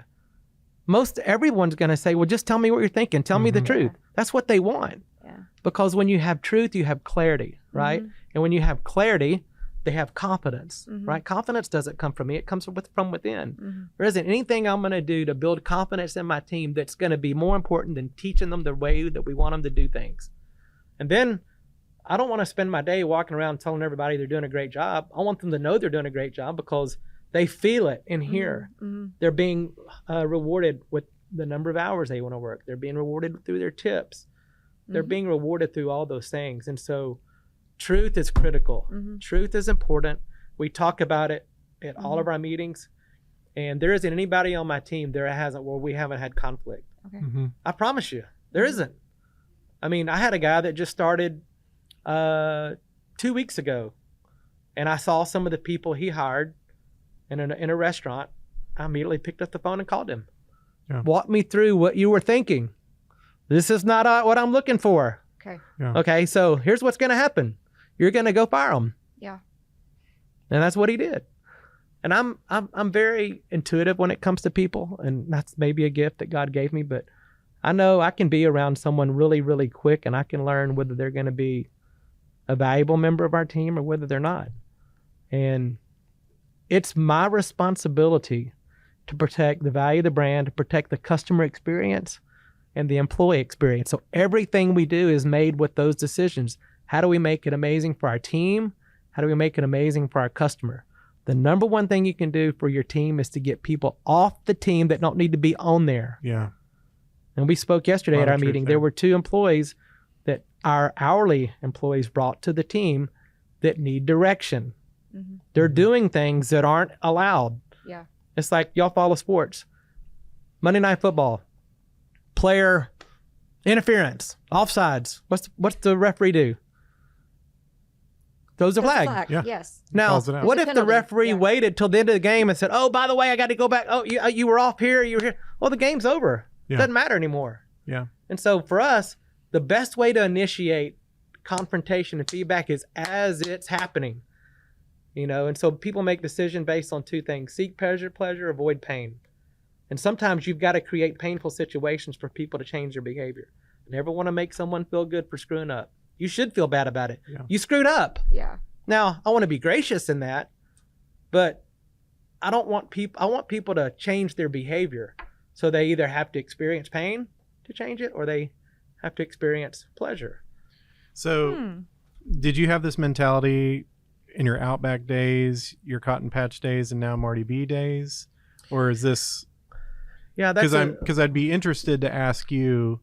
Most everyone's going to say, well, just tell me what you're thinking. Tell me the truth. That's what they want. Yeah. Because when you have truth, you have clarity, right? And when you have clarity, they have confidence, right? Confidence doesn't come from me. It comes from within. There isn't anything I'm going to do to build confidence in my team that's going to be more important than teaching them the way that we want them to do things. And then I don't want to spend my day walking around telling everybody they're doing a great job. I want them to know they're doing a great job because they feel it in here. They're being rewarded with the number of hours they want to work. They're being rewarded through their tips. They're being rewarded through all those things. And so truth is critical. Truth is important. We talk about it at all of our meetings. And there isn't anybody on my team where we haven't had conflict. Okay. I promise you, there isn't. I mean, I had a guy that just started 2 weeks ago, and I saw some of the people he hired in a restaurant. I immediately picked up the phone and called him. Walk me through what you were thinking. This is not what I'm looking for. Okay. Okay, so here's what's going to happen. You're going to go fire him. Yeah. And that's what he did. And I'm very intuitive when it comes to people, and that's maybe a gift that God gave me, but I know I can be around someone really, really quick, and I can learn whether they're going to be a valuable member of our team or whether they're not. And it's my responsibility to protect the value of the brand, to protect the customer experience and the employee experience. So everything we do is made with those decisions. How do we make it amazing for our team? How do we make it amazing for our customer? The number one thing you can do for your team is to get people off the team that don't need to be on there. Yeah. And we spoke yesterday at our meeting. There were 2 employees that our hourly employees brought to the team that need direction. They're doing things that aren't allowed. Yeah. It's like, y'all follow sports. Monday Night Football. Player interference. Offsides. What's the referee do? Throws a flag. Yeah. Yes. Now, what if the referee waited till the end of the game and said, oh, by the way, I got to go back. Oh, you were off here. You were here. Well, the game's over. Yeah. Doesn't matter anymore. Yeah. And so for us, the best way to initiate confrontation and feedback is as it's happening. And so people make decisions based on 2 things: seek pleasure, avoid pain. And sometimes you've got to create painful situations for people to change their behavior. You never want to make someone feel good for screwing up. You should feel bad about it. Yeah. You screwed up. Yeah. Now, I want to be gracious in that, but I want people to change their behavior. So they either have to experience pain to change it, or they have to experience pleasure. So did you have this mentality in your Outback days, your Cotton Patch days, and now Marty B days? Or is this... Yeah, that's because I'd be interested to ask you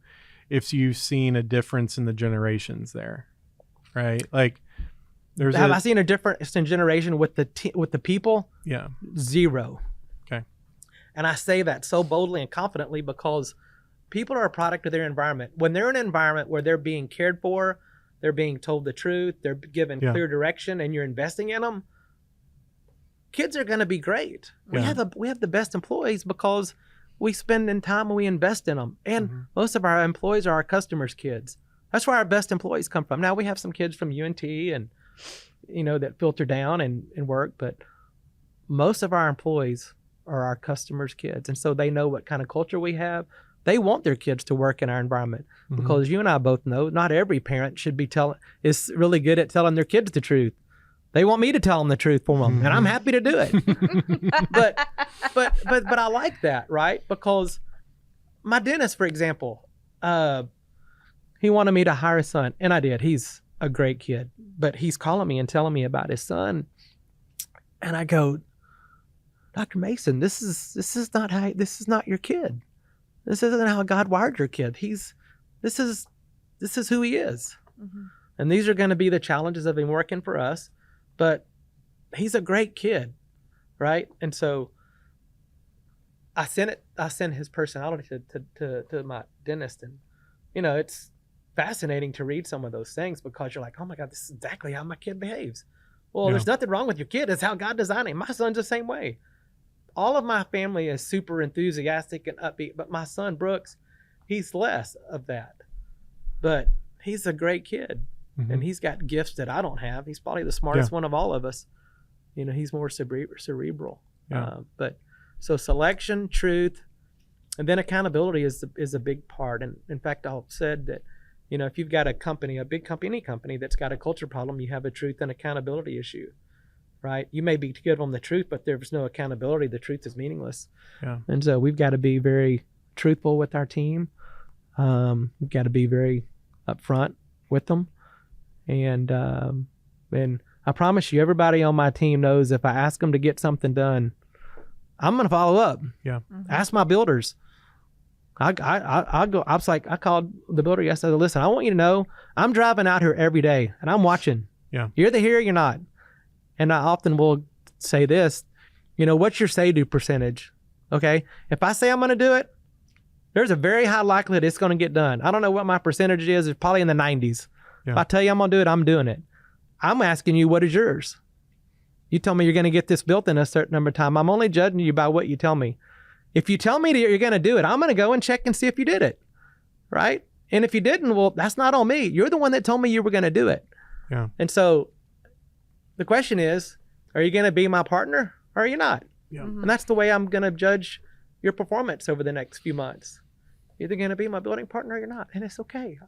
if you've seen a difference in the generations there, right? Like, have I seen a difference in generation with the people? Yeah, 0. Okay. And I say that so boldly and confidently because people are a product of their environment. When they're in an environment where they're being cared for, they're being told the truth, they're given clear direction, and you're investing in them, kids are going to be great. We have the best employees because we spend in time and we invest in them. And most of our employees are our customers' kids. That's where our best employees come from. Now we have some kids from UNT and, that filter down and work, but most of our employees are our customers' kids. And so they know what kind of culture we have. They want their kids to work in our environment because you and I both know not every parent is really good at telling their kids the truth. They want me to tell them the truth for them, and I'm happy to do it. but I like that, right? Because my dentist, for example, he wanted me to hire a son, and I did. He's a great kid, but he's calling me and telling me about his son, and I go, Dr. Mason, this is not your kid. This isn't how God wired your kid. This is who he is. Mm-hmm. And these are going to be the challenges of him working for us, but he's a great kid, right? And so I sent his personality to my dentist, and it's fascinating to read some of those things because you're like, oh my God, this is exactly how my kid behaves. Well, there's nothing wrong with your kid. It's how God designed him. My son's the same way. All of my family is super enthusiastic and upbeat, but my son Brooks, he's less of that. But he's a great kid, and he's got gifts that I don't have. He's probably the smartest one of all of us. He's more cerebral. But so selection, truth, and then accountability is a big part. And in fact, I've said that, if you've got a company, a big company, any company that's got a culture problem, you have a truth and accountability issue, right? You may be good on the truth, but there's no accountability. The truth is meaningless. Yeah. And so we've got to be very truthful with our team. We've got to be very upfront with them. And I promise you, everybody on my team knows if I ask them to get something done, I'm going to follow up. Yeah. Ask my builders. I called the builder yesterday. Listen, I want you to know I'm driving out here every day and I'm watching. Yeah. You're either here or you're not. And I often will say this, what's your say-do percentage? Okay. If I say I'm going to do it, there's a very high likelihood it's going to get done. I don't know what my percentage is. It's probably in the 90s. Yeah. If I tell you I'm going to do it, I'm doing it. I'm asking you, what is yours? You tell me you're going to get this built in a certain number of time. I'm only judging you by what you tell me. If you tell me that you're going to do it, I'm going to go and check and see if you did it. Right? And if you didn't, well, that's not on me. You're the one that told me you were going to do it. Yeah. And so the question is, are you going to be my partner or are you not? Yeah. And that's the way I'm going to judge your performance over the next few months. You're either going to be my building partner or you're not. And it's okay.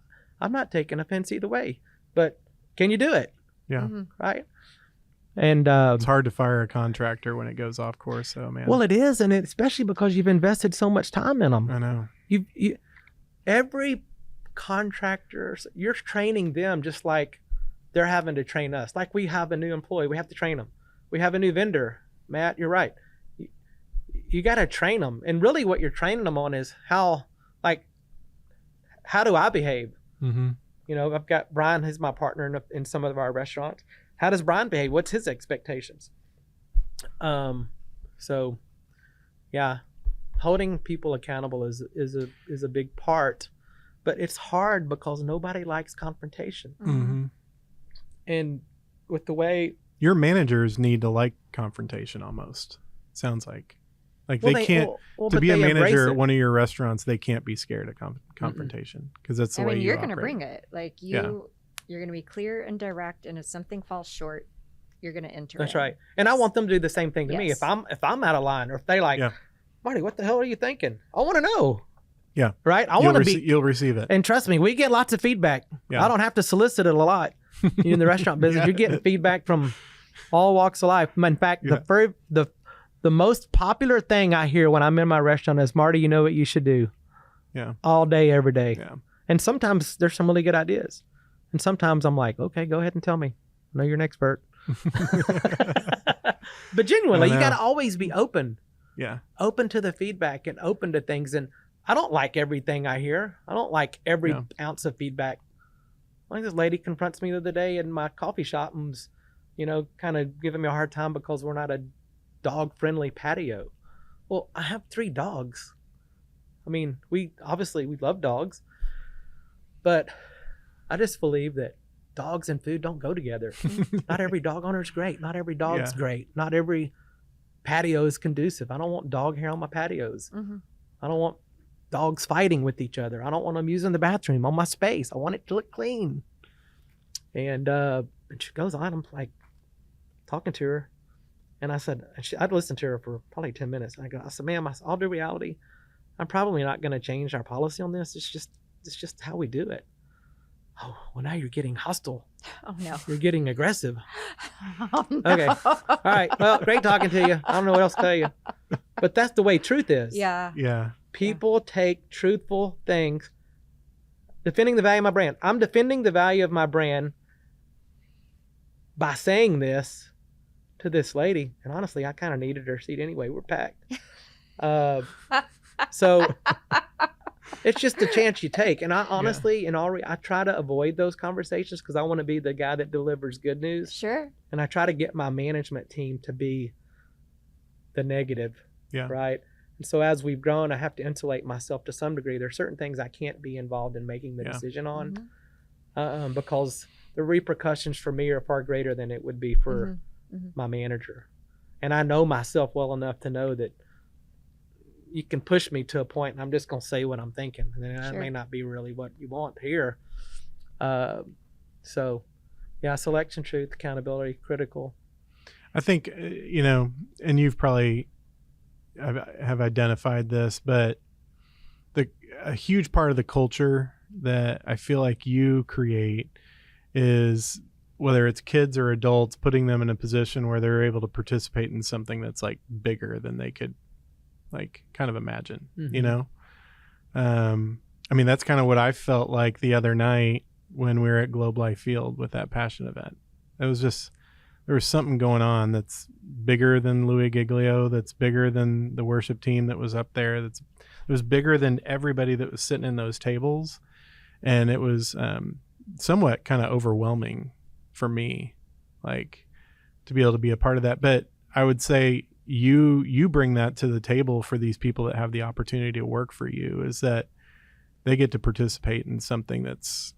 I'm not taking offense either way. But can you do it? Yeah. Right? And it's hard to fire a contractor when it goes off course, though, man. Well, it is, and especially because you've invested so much time in them. I know. Every contractor, you're training them just like they're having to train us. Like we have a new employee, we have to train them. We have a new vendor, Matt. You're right. You got to train them, and really, what you're training them on is how do I behave? Mm-hmm. I've got Bryan, who's my partner in some of our restaurants. How does Bryan behave? What's his expectations? So, yeah, holding people accountable is a big part, but it's hard because nobody likes confrontation. Mm-hmm. And with the way your managers need to like confrontation, almost sounds like they can't to be a manager at one of your restaurants. They can't be scared of confrontation because that's the way you're going to bring it. You're going to be clear and direct, and if something falls short, you're going to enter. That's right. And I want them to do the same thing to me. If I'm out of line, or if they Marty, what the hell are you thinking? I want to know. Yeah. Right. I want to be. You'll receive it. And trust me, we get lots of feedback. Yeah. I don't have to solicit it a lot. In the restaurant business, you're getting feedback from all walks of life. In fact, the most popular thing I hear when I'm in my restaurant is, Marty, you know what you should do? Yeah. All day, every day. Yeah. And sometimes there's some really good ideas. And sometimes I'm like, okay, go ahead and tell me. I know you're an expert. But genuinely, you got to always be open. Yeah. Open to the feedback and open to things. And I don't like everything I hear. I don't like every ounce of feedback. Like this lady confronts me the other day in my coffee shop and was, kind of giving me a hard time because we're not a dog-friendly patio. Well, I have 3 dogs. I mean, we love dogs, but I just believe that dogs and food don't go together. Not every dog owner is great. Not every dog's great. Not every patio is conducive. I don't want dog hair on my patios. Mm-hmm. I don't want dogs fighting with each other. I don't want them using the bathroom on my space. I want it to look clean. And she goes on. I'm like talking to her, and I said, I'd listened to her for probably 10 minutes. I said, ma'am, all due reality, I'm probably not going to change our policy on this. It's just how we do it. Oh, well, now you're getting hostile. Oh no. You're getting aggressive. Oh, no. Okay. All right. Well, great talking to you. I don't know what else to tell you. But that's the way truth is. Yeah. Yeah. People take truthful things. Defending the value of my brand. I'm defending the value of my brand by saying this to this lady. And honestly, I kind of needed her seat anyway. We're packed. So it's just a chance you take. And I honestly, I try to avoid those conversations because I want to be the guy that delivers good news. Sure. And I try to get my management team to be the negative. Yeah. Right. And so as we've grown, I have to insulate myself to some degree. There are certain things I can't be involved in making the decision on because the repercussions for me are far greater than it would be for my manager. And I know myself well enough to know that you can push me to a point and I'm just going to say what I'm thinking. And then that may not be really what you want to hear. So yeah, selection, truth, accountability, critical. I think, and you've probably have identified this, but a huge part of the culture that I feel like you create is, whether it's kids or adults, putting them in a position where they're able to participate in something that's like bigger than they could like kind of imagine, I mean, that's kind of what I felt like the other night when we were at Globe Life Field with that passion event. It was just, there was something going on that's bigger than Louis Giglio, that's bigger than the worship team that was up there. It was bigger than everybody that was sitting in those tables. And it was somewhat kind of overwhelming for me, like, to be able to be a part of that. But I would say you bring that to the table for these people that have the opportunity to work for you, is that they get to participate in something that's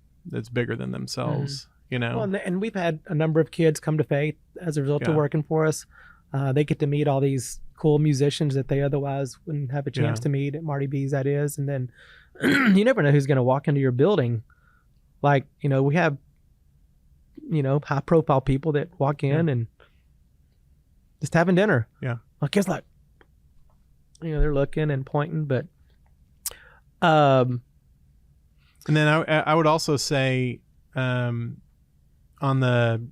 bigger than themselves. Well, and we've had a number of kids come to faith as a result of working for us. They get to meet all these cool musicians that they otherwise wouldn't have a chance to meet at Marty B's, that is. And then you never know who's going to walk into your building. Like, we have, high profile people that walk in and just having dinner. Yeah. Like, it's like, they're looking and pointing, but, and then I would also say, on the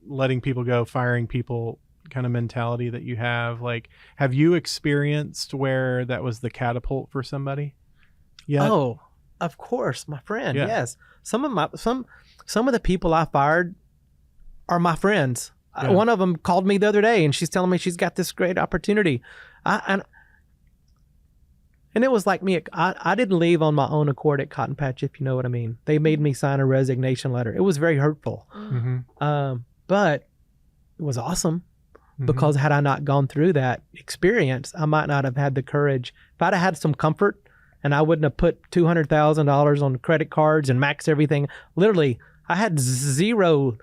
letting people go, firing people kind of mentality that you have, like, have you experienced where that was the catapult for somebody? Yeah. Oh, of course, my friend. Yeah. Yes. Some of the people I fired are my friends. Yeah. One of them called me the other day and she's telling me she's got this great opportunity. And it was like me. I didn't leave on my own accord at Cotton Patch, if you know what I mean. They made me sign a resignation letter. It was very hurtful. But it was awesome because had I not gone through that experience, I might not have had the courage. If I'd have had some comfort and I wouldn't have put $200,000 on credit cards and maxed everything, literally, I had zero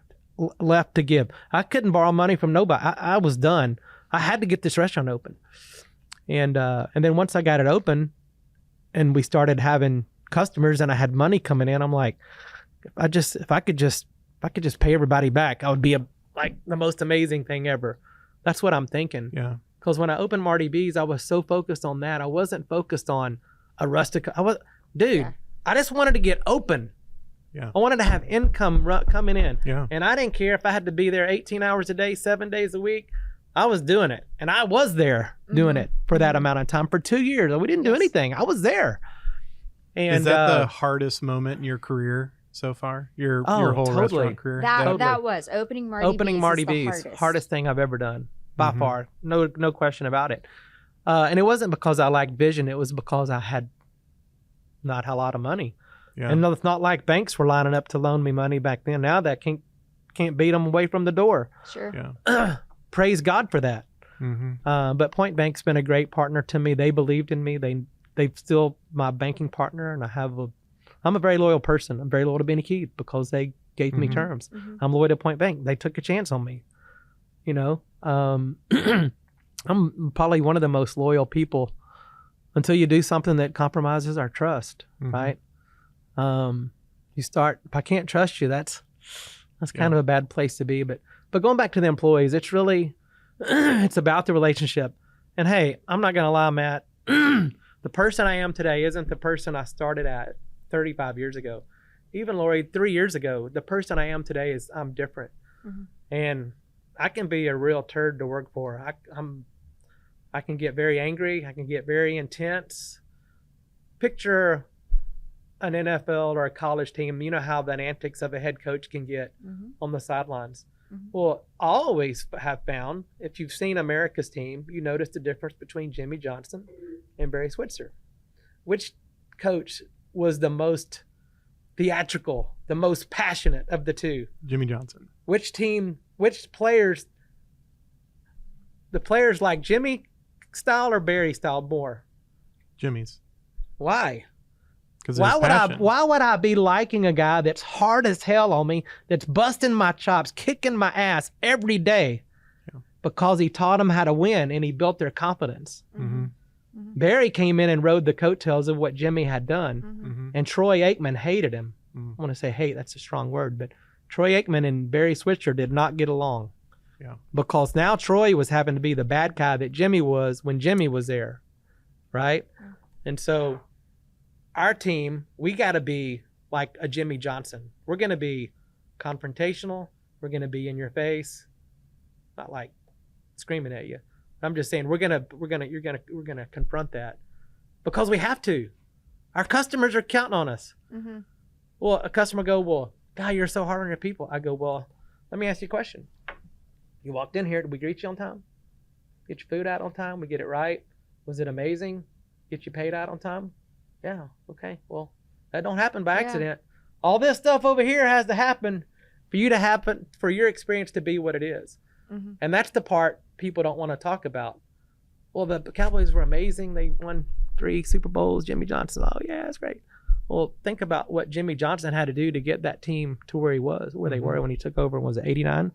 left to give. I couldn't borrow money from nobody. I was done. I had to get this restaurant open. And then once I got it open and we started having customers and I had money coming in, I'm like, if I could just pay everybody back, I would be like the most amazing thing ever. That's what I'm thinking. Yeah. Because when I opened Marty B's, I was so focused on that. I wasn't focused on a rustic. I just wanted to get open. Yeah. I wanted to have income coming in. Yeah. And I didn't care if I had to be there 18 hours a day, 7 days a week. I was doing it. And I was there doing it for that amount of time for 2 years. We didn't do anything. I was there. And is that the hardest moment in your career so far? Your whole restaurant career? That was opening Marty B's. Hardest thing I've ever done by far. No question about it. And it wasn't because I lacked vision. It was because I had not a lot of money. Yeah. And it's not like banks were lining up to loan me money back then. Now that can't beat them away from the door. Sure. Yeah. Praise God for that. But Point Bank's been a great partner to me. They believed in me. They've still my banking partner, and I'm a very loyal person. I'm very loyal to Benny Keith because they gave me terms. I'm loyal to Point Bank. They took a chance on me. I'm probably one of the most loyal people until you do something that compromises our trust, right? If I can't trust you, that's kind of a bad place to be. But going back to the employees, it's really, it's about the relationship. And hey, I'm not going to lie, Matt, the person I am today isn't the person I started at 35 years ago. even Lori, 3 years ago, the person I am today I'm different. And I can be a real turd to work for. I can get very angry. I can get very intense. Picture an NFL or a college team. You know how the antics of a head coach can get on the sidelines. Well, I always have found, if you've seen America's team, you notice the difference between Jimmy Johnson and Barry Switzer. Which coach was the most theatrical, the most passionate of the two? Jimmy Johnson. Which players, the players like Jimmy style or Barry style more? Jimmy's. Why? Why would I be liking a guy that's hard as hell on me, that's busting my chops, kicking my ass every day because he taught them how to win and he built their confidence? Barry came in and rode the coattails of what Jimmy had done, and Troy Aikman hated him. I want to say hate, that's a strong word, but Troy Aikman and Barry Switzer did not get along because now Troy was having to be the bad guy that Jimmy was when Jimmy was there, right? And so our team, we got to be like a Jimmy Johnson. We're going to be confrontational. We're going to be in your face, not like screaming at you. I'm just saying we're going to confront that because we have to. Our customers are counting on us. Well, a customer go, well, God, you're so hard on your people. I go, well, let me ask you a question. You walked in here. Did we greet you on time? Get your food out on time? We get it right? Was it amazing? Get you paid out on time? Yeah. Okay. Well, that don't happen by accident. All this stuff over here has to happen for your experience to be what it is. And that's the part people don't want to talk about. Well, the Cowboys were amazing. They won 3 Super Bowls. Jimmy Johnson. Oh yeah, that's great. Well, think about what Jimmy Johnson had to do to get that team to where he was, where they were when he took over. Was it 89? He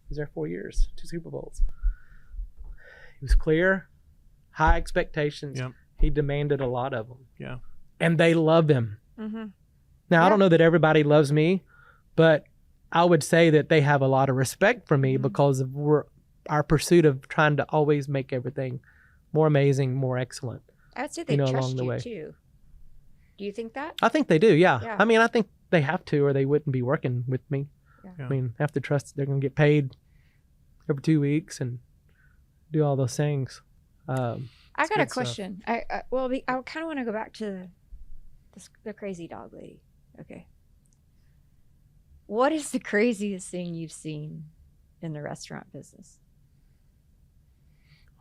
was there 4 years, 2 Super Bowls. He was clear, high expectations. He demanded a lot of them. And they love him. Now, I don't know that everybody loves me, but I would say that they have a lot of respect for me because of our pursuit of trying to always make everything more amazing, more excellent. I would say they trust you too. Do you think that? I think they do, yeah. I mean, I think they have to or they wouldn't be working with me. I mean, have to trust they're going to get paid every 2 weeks and do all those things. I got a question. I kind of want to go back to the crazy dog lady. Okay. What is the craziest thing you've seen in the restaurant business?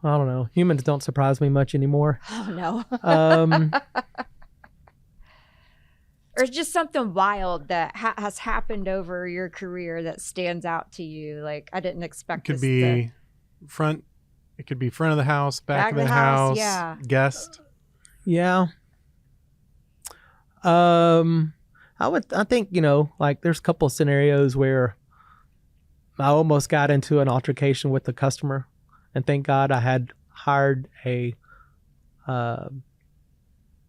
I don't know. Humans don't surprise me much anymore. Oh, no. Or just something wild that has happened over your career that stands out to you. Like, I didn't expect this. It could be front of the house, back of the house, guest. Yeah. I think, like there's a couple of scenarios where I almost got into an altercation with the customer, and thank God I had hired a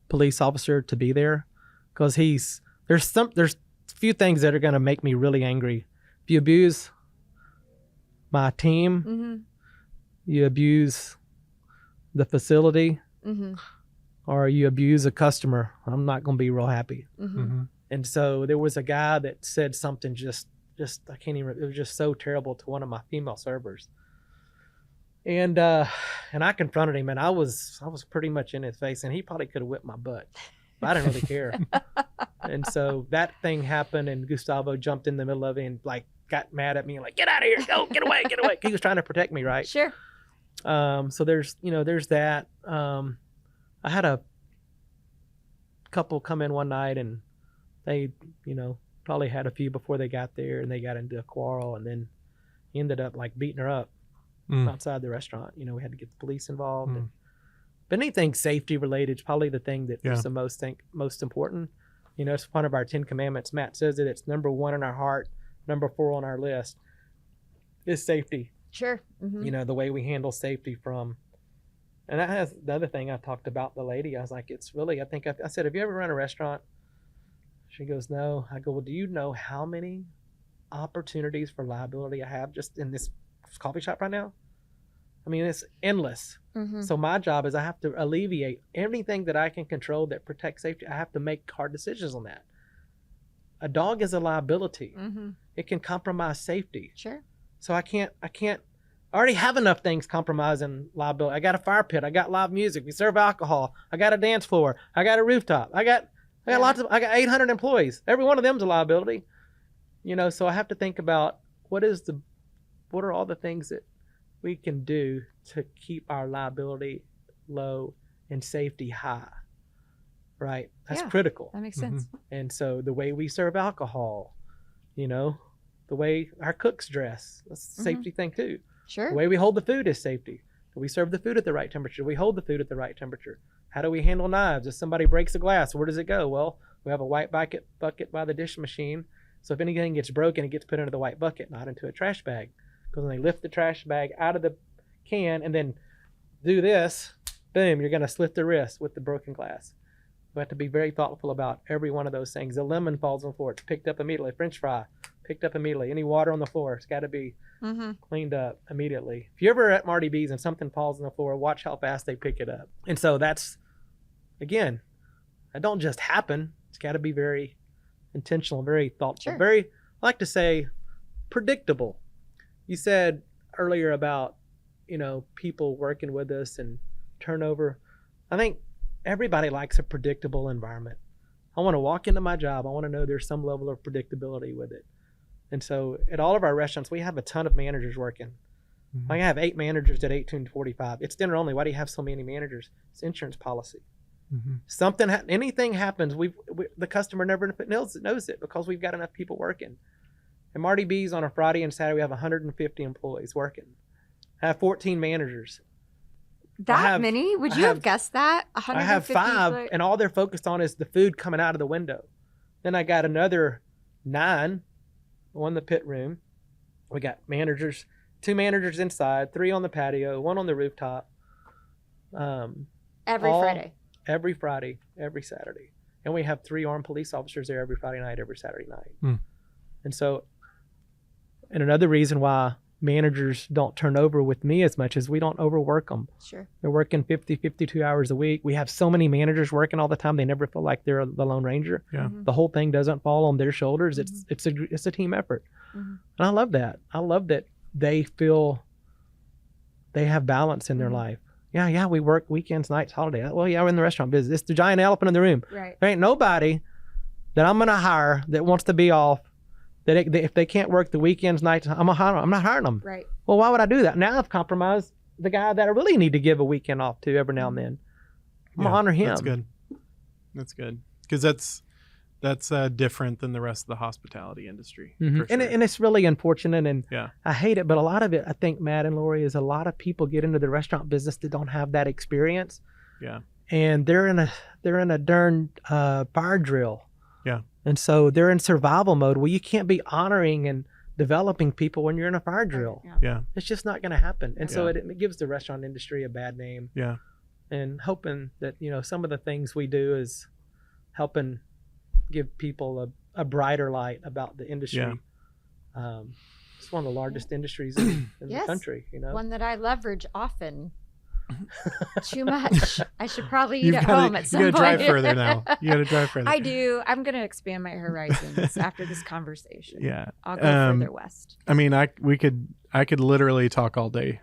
police officer to be there because there's a few things that are going to make me really angry. If you abuse my team, you abuse the facility, or you abuse a customer, I'm not going to be real happy. And so there was a guy that said something just I can't even, it was just so terrible to one of my female servers. And I confronted him, and I was pretty much in his face, and he probably could have whipped my butt, but I didn't really care. And so that thing happened, and Gustavo jumped in the middle of it and like got mad at me and like, get out of here, go, get away. He was trying to protect me, right? Sure. So there's that. I had a couple come in one night, and they, probably had a few before they got there, and they got into a quarrel, and then he ended up like beating her up outside the restaurant. We had to get the police involved. But anything safety related is probably the thing that is the most important. It's one of our 10 commandments. Matt says it. It's number 1 in our heart, number 4 on our list is safety. Sure. The way we handle safety from. And that has the other thing I talked about the lady. I was like, it's really, I said, have you ever run a restaurant? She goes, no. I go, well, do you know how many opportunities for liability I have just in this coffee shop right now? I mean, it's endless. So my job is I have to alleviate anything that I can control that protects safety. I have to make hard decisions on that. a dog is a liability. Mm-hmm. It can compromise safety. Sure. So I already have enough things compromising liability. I got a fire pit. I got live music. We serve alcohol. I got a dance floor. I got a rooftop. I got I got 800 employees. Every one of them's a liability. So I have to think about what are all the things that we can do to keep our liability low and safety high. Right? That's critical. That makes sense. And so the way we serve alcohol, the way our cooks dress, that's a safety thing too. Sure. The way we hold the food is safety. Do we serve the food at the right temperature? Do we hold the food at the right temperature? How do we handle knives? If somebody breaks a glass, where does it go? Well, we have a white bucket by the dish machine. So if anything gets broken, it gets put into the white bucket, not into a trash bag. Because when they lift the trash bag out of the can and then do this, boom, you're going to slit the wrist with the broken glass. We have to be very thoughtful about every one of those things. The lemon falls on the floor. It's picked up immediately. French fry, picked up immediately. Any water on the floor, it's got to be cleaned up immediately. If you're ever at Marty B's and something falls on the floor, watch how fast they pick it up. And so that's, again, that don't just happen. It's got to be very intentional, very thoughtful, very, I like to say, predictable. You said earlier about, people working with us and turnover. I think everybody likes a predictable environment. I want to walk into my job. I want to know there's some level of predictability with it. And so at all of our restaurants, we have a ton of managers working. I have 8 managers at 1845. It's dinner only. Why do you have so many managers? It's insurance policy. Anything happens, the customer never knows it because we've got enough people working. And Marty B's on a Friday and Saturday, we have 150 employees working. I have 14 managers. That many? Would you have guessed that? I have 5, and all they're focused on is the food coming out of the window. Then I got another 9 on the pit room. We got managers, 2 managers inside, 3 on the patio, 1 on the rooftop. Every Friday, every Saturday. And we have 3 armed police officers there every Friday night, every Saturday night. And so, and another reason why managers don't turn over with me as much is we don't overwork them. Sure. They're working 50, 52 hours a week. We have so many managers working all the time. They never feel like they're the Lone Ranger. Yeah. The whole thing doesn't fall on their shoulders. It's a team effort. And I love that. I love that they feel they have balance in their life. Yeah, we work weekends, nights, holiday. Well, yeah, we're in the restaurant business. It's the giant elephant in the room. Right. There ain't nobody that I'm going to hire that wants to be off, that if they can't work the weekends, nights, I'm not hiring them. Right. Well, why would I do that? Now I've compromised the guy that I really need to give a weekend off to every now and then. I'm going to honor him. That's good. Because that's different than the rest of the hospitality industry. For sure. And it's really unfortunate, and I hate it, but a lot of it, I think, Matt and Lori, is a lot of people get into the restaurant business that don't have that experience. Yeah. And they're in a darn fire drill. Yeah. And so they're in survival mode. Well, you can't be honoring and developing people when you're in a fire drill. Yeah. It's just not going to happen. And so it gives the restaurant industry a bad name. Yeah. And hoping that, some of the things we do is helping give people a brighter light about the industry. Yeah. It's one of the largest industries in the country. One that I leverage often. Too much. I should probably eat at home at some point. You got to drive further now. You got to drive further. I do. I'm going to expand my horizons after this conversation. Yeah. I'll go further west. I mean, I could literally talk all day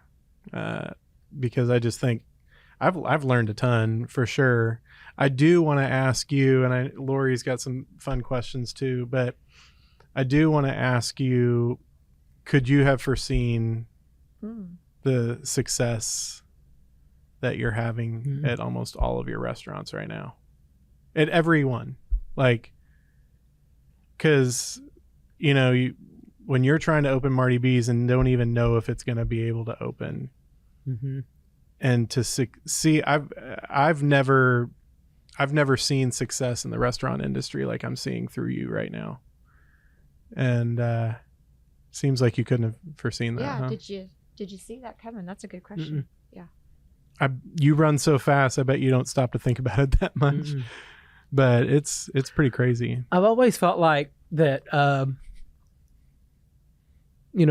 because I just think I've learned a ton for sure. I do want to ask you, and Lori's got some fun questions too, but I do want to ask you, could you have foreseen the success that you're having at almost all of your restaurants right now? At every one. Like, because, when you're trying to open Marty B's and don't even know if it's going to be able to open, and to see, I've never seen success in the restaurant industry like I'm seeing through you right now. And seems like you couldn't have foreseen that. Yeah. Huh? Did you see that coming? That's a good question. Yeah. You run so fast, I bet you don't stop to think about it that much. But it's pretty crazy. I've always felt like that,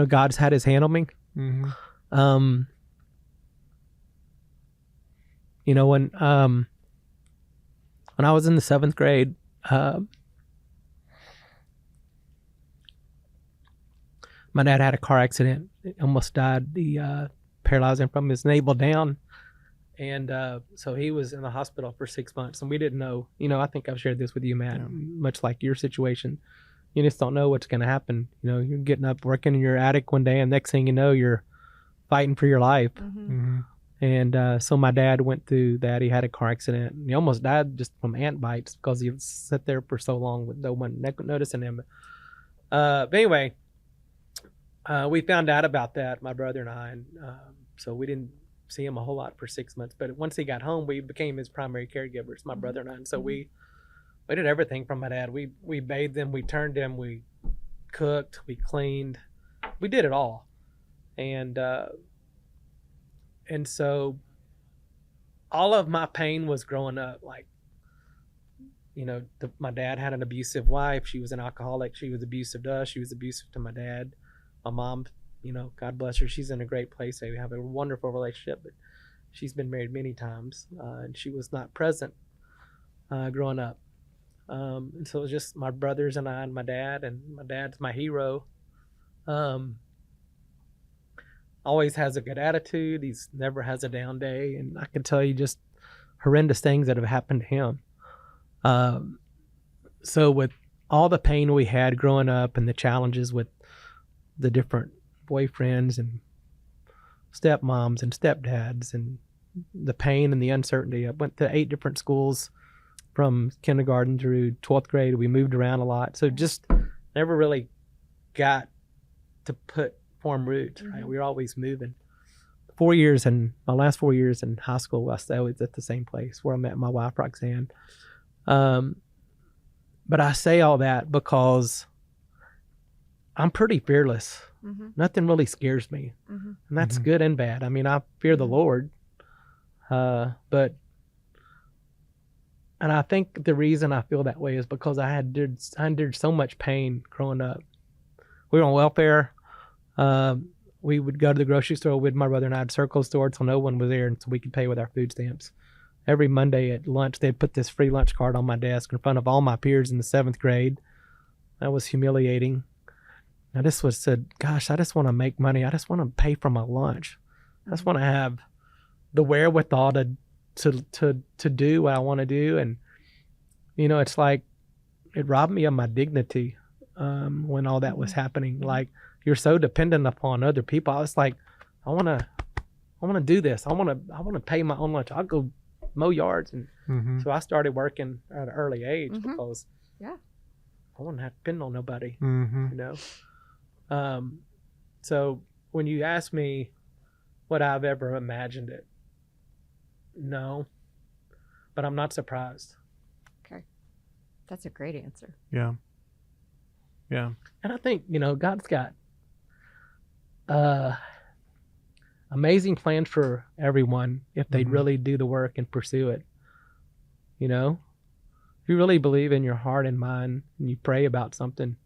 God's had his hand on me. When I was in the 7th grade, my dad had a car accident, almost died. He paralyzed him from his navel down. And so he was in the hospital for 6 months, and we didn't know, I think I've shared this with you, Matt, much like your situation. You just don't know what's going to happen. You're getting up, working in your attic one day, and next thing you know, you're fighting for your life. And so my dad went through that. He had a car accident, and he almost died just from ant bites because he sat there for so long with no one noticing him. But anyway, we found out about that, my brother and I, and so we didn't see him a whole lot for 6 months. But once he got home, we became his primary caregivers, my brother and I. And so we did everything from my dad. We bathed him, we turned him, we cooked, we cleaned, we did it all. And so all of my pain was growing up. Like, my dad had an abusive wife. She was an alcoholic. She was abusive to us. She was abusive to my dad. My mom, God bless her, she's in a great place. We have a wonderful relationship, but she's been married many times, and she was not present growing up. And so it was just my brothers and I and my dad, and my dad's my hero. Always has a good attitude. He's never has a down day. And I can tell you just horrendous things that have happened to him. So with all the pain we had growing up and the challenges with the different boyfriends and stepmoms and stepdads and the pain and the uncertainty, I went to 8 different schools from kindergarten through 12th grade. We moved around a lot. So just never really got to form roots, right? We were always moving. My last 4 years in high school, I was at the same place where I met my wife, Roxanne. But I say all that because I'm pretty fearless. Nothing really scares me. And that's good and bad. I mean, I fear the Lord. And I think the reason I feel that way is because I endured so much pain growing up. We were on welfare. We would go to the grocery store with my brother and I'd circle the store until no one was there, and so we could pay with our food stamps. Every Monday at lunch, they'd put this free lunch card on my desk in front of all my peers in the 7th grade. That was humiliating. I just said, gosh, I just want to make money. I just want to pay for my lunch. I just want to have the wherewithal to do what I want to do. And, it's like it robbed me of my dignity when all that was happening. Like, you're so dependent upon other people. I was like, I want to do this. I want to pay my own lunch. I'll go mow yards. And so I started working at an early age because I wouldn't have to depend on nobody, So when you ask me would I've ever imagined it, no, but I'm not surprised. Okay. That's a great answer. Yeah. And I think, God's got amazing plans for everyone if they really do the work and pursue it. If you really believe in your heart and mind and you pray about something,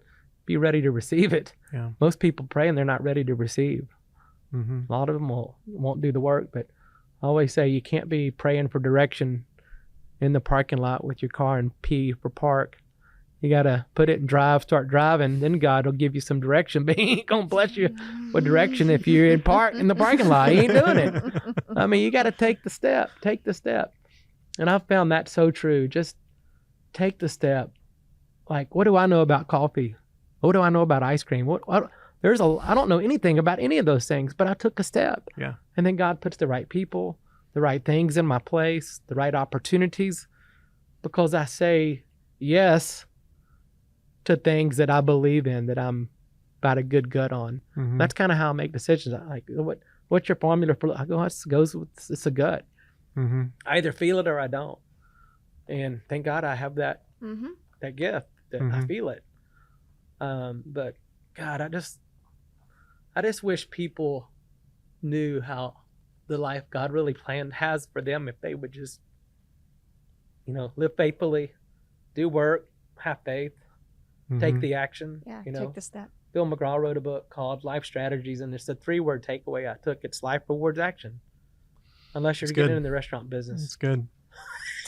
be ready to receive it. Yeah. Most people pray and they're not ready to receive. A lot of them won't do the work, but I always say you can't be praying for direction in the parking lot with your car and P for park. You got to put it in drive, start driving, then God will give you some direction. But he ain't going to bless you with direction if you're in the parking lot. He ain't doing it. I mean, you got to take the step. And I've found that so true. Just take the step. Like, what do I know about coffee? What do I know about ice cream? I don't know anything about any of those things, but I took a step. Yeah. And then God puts the right people, the right things in my place, the right opportunities, because I say yes to things that I believe in, that I'm about a good gut on. That's kind of how I make decisions. I like, what's your formula for? I go, it's a gut. I either feel it or I don't. And thank God I have that gift that I feel it. But God, I just wish people knew how the life God really has for them if they would just, live faithfully, do work, have faith, take the action. Yeah, take the step. Bill McGraw wrote a book called Life Strategies, and it's a 3-word takeaway I took. It's life rewards action. Unless you're getting in the restaurant business. It's good.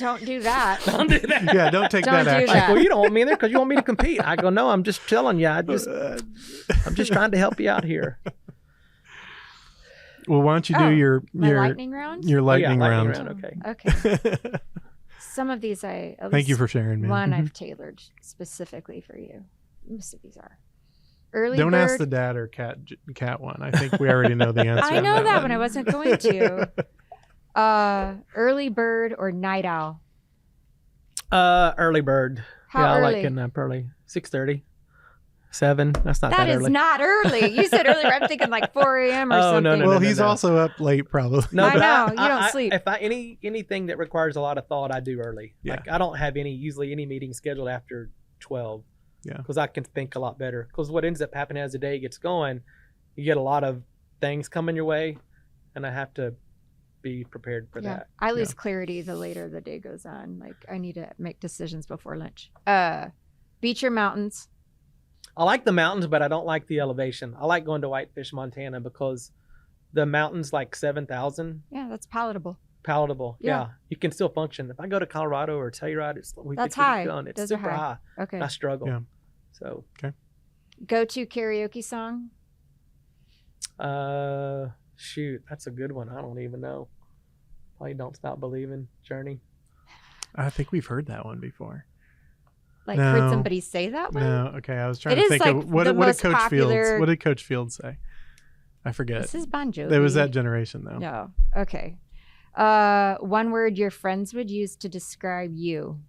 Don't do that. Don't do that. Yeah, don't take Don't that do action. Like, well, you don't want me there because you want me to compete. I go, no, I'm just telling you. I'm just trying to help you out here. Well, why don't you do your lightning round? Your lightning round. Okay. Okay. Some of these Thank you for sharing, man. One I've tailored specifically for you. Most of these are. Early Don't bird. ask the dad or cat one. I think we already know the answer. I to know that one. one. I wasn't going to. Early bird or night owl? Early bird. How I early? like getting up early. 6:30. 7. That's not that That is early. not early. You said earlier. I'm thinking like 4 a.m. or Oh, something. no, Well, no, he's no. also up late, probably. No, I but know. You don't sleep. If anything that requires a lot of thought, I do early. Yeah. Like I don't have usually any meetings scheduled after 12. Yeah. Because I can think a lot better. Because what ends up happening as the day gets going, you get a lot of things coming your way, and I have to be prepared for that. I lose clarity the later the day goes on. Like I need to make decisions before lunch. Beach or mountains? I like the mountains, but I don't like the elevation. I like going to Whitefish, Montana, because the mountain's like 7,000. Yeah, that's palatable. Palatable. Yeah. Yeah. You can still function. If I go to Colorado or Telluride, That's high. It's Those are super high. Okay. I struggle. Yeah. So, Go-to karaoke song? shoot, that's a good one. I don't even know. Probably Don't Stop Believing, Journey. I think we've heard that one before. Like No. heard somebody say that one? No, okay. I was trying It to is think like of what the did most Coach popular- Fields. What did Coach Fields say? I forget. This is Bon Jovi. There was that generation though. No. Okay. One word your friends would use to describe you.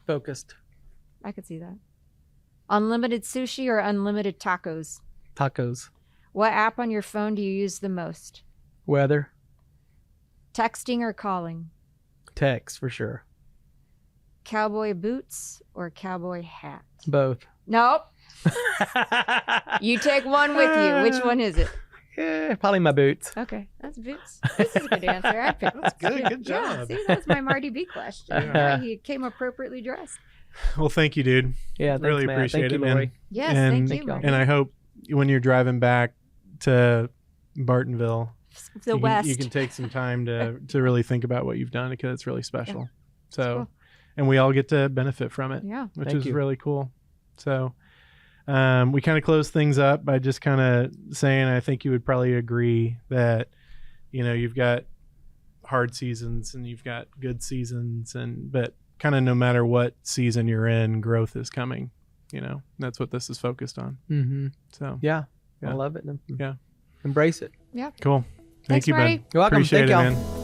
Focused. I could see that. Unlimited sushi or unlimited tacos? Tacos. What app on your phone do you use the most? Weather. Texting or calling? Text, for sure. Cowboy boots or cowboy hat? Both. Nope. You take one with you. Which one is it? Yeah, probably my boots. Okay, that's boots. This is a good answer. I picked. That's good. Yeah, Good yeah, job. see, that's my Marty B question. Yeah, he came appropriately dressed. Well, thank you, dude. Yeah, thanks, Really man. appreciate Thank it, you, man. Lori. Yes, And- thank Thank you, y'all. Marty. And I hope when you're driving back to Bartonville, The West. you can take some time to really think about what you've done because it's really special. So, cool. and we all get to benefit from it, Yeah. which Thank is you. really cool. So, we kind of close things up by just kind of saying, I think you would probably agree that, you've got hard seasons and you've got good seasons, but kind of no matter what season you're in, growth is coming. That's what this is focused on. Mm-hmm. So, Yeah, Yeah. I love it. Yeah. Embrace it. cool. Thanks, Thank you, Marty. Ben. You're welcome. Appreciate Thank it, y'all. man.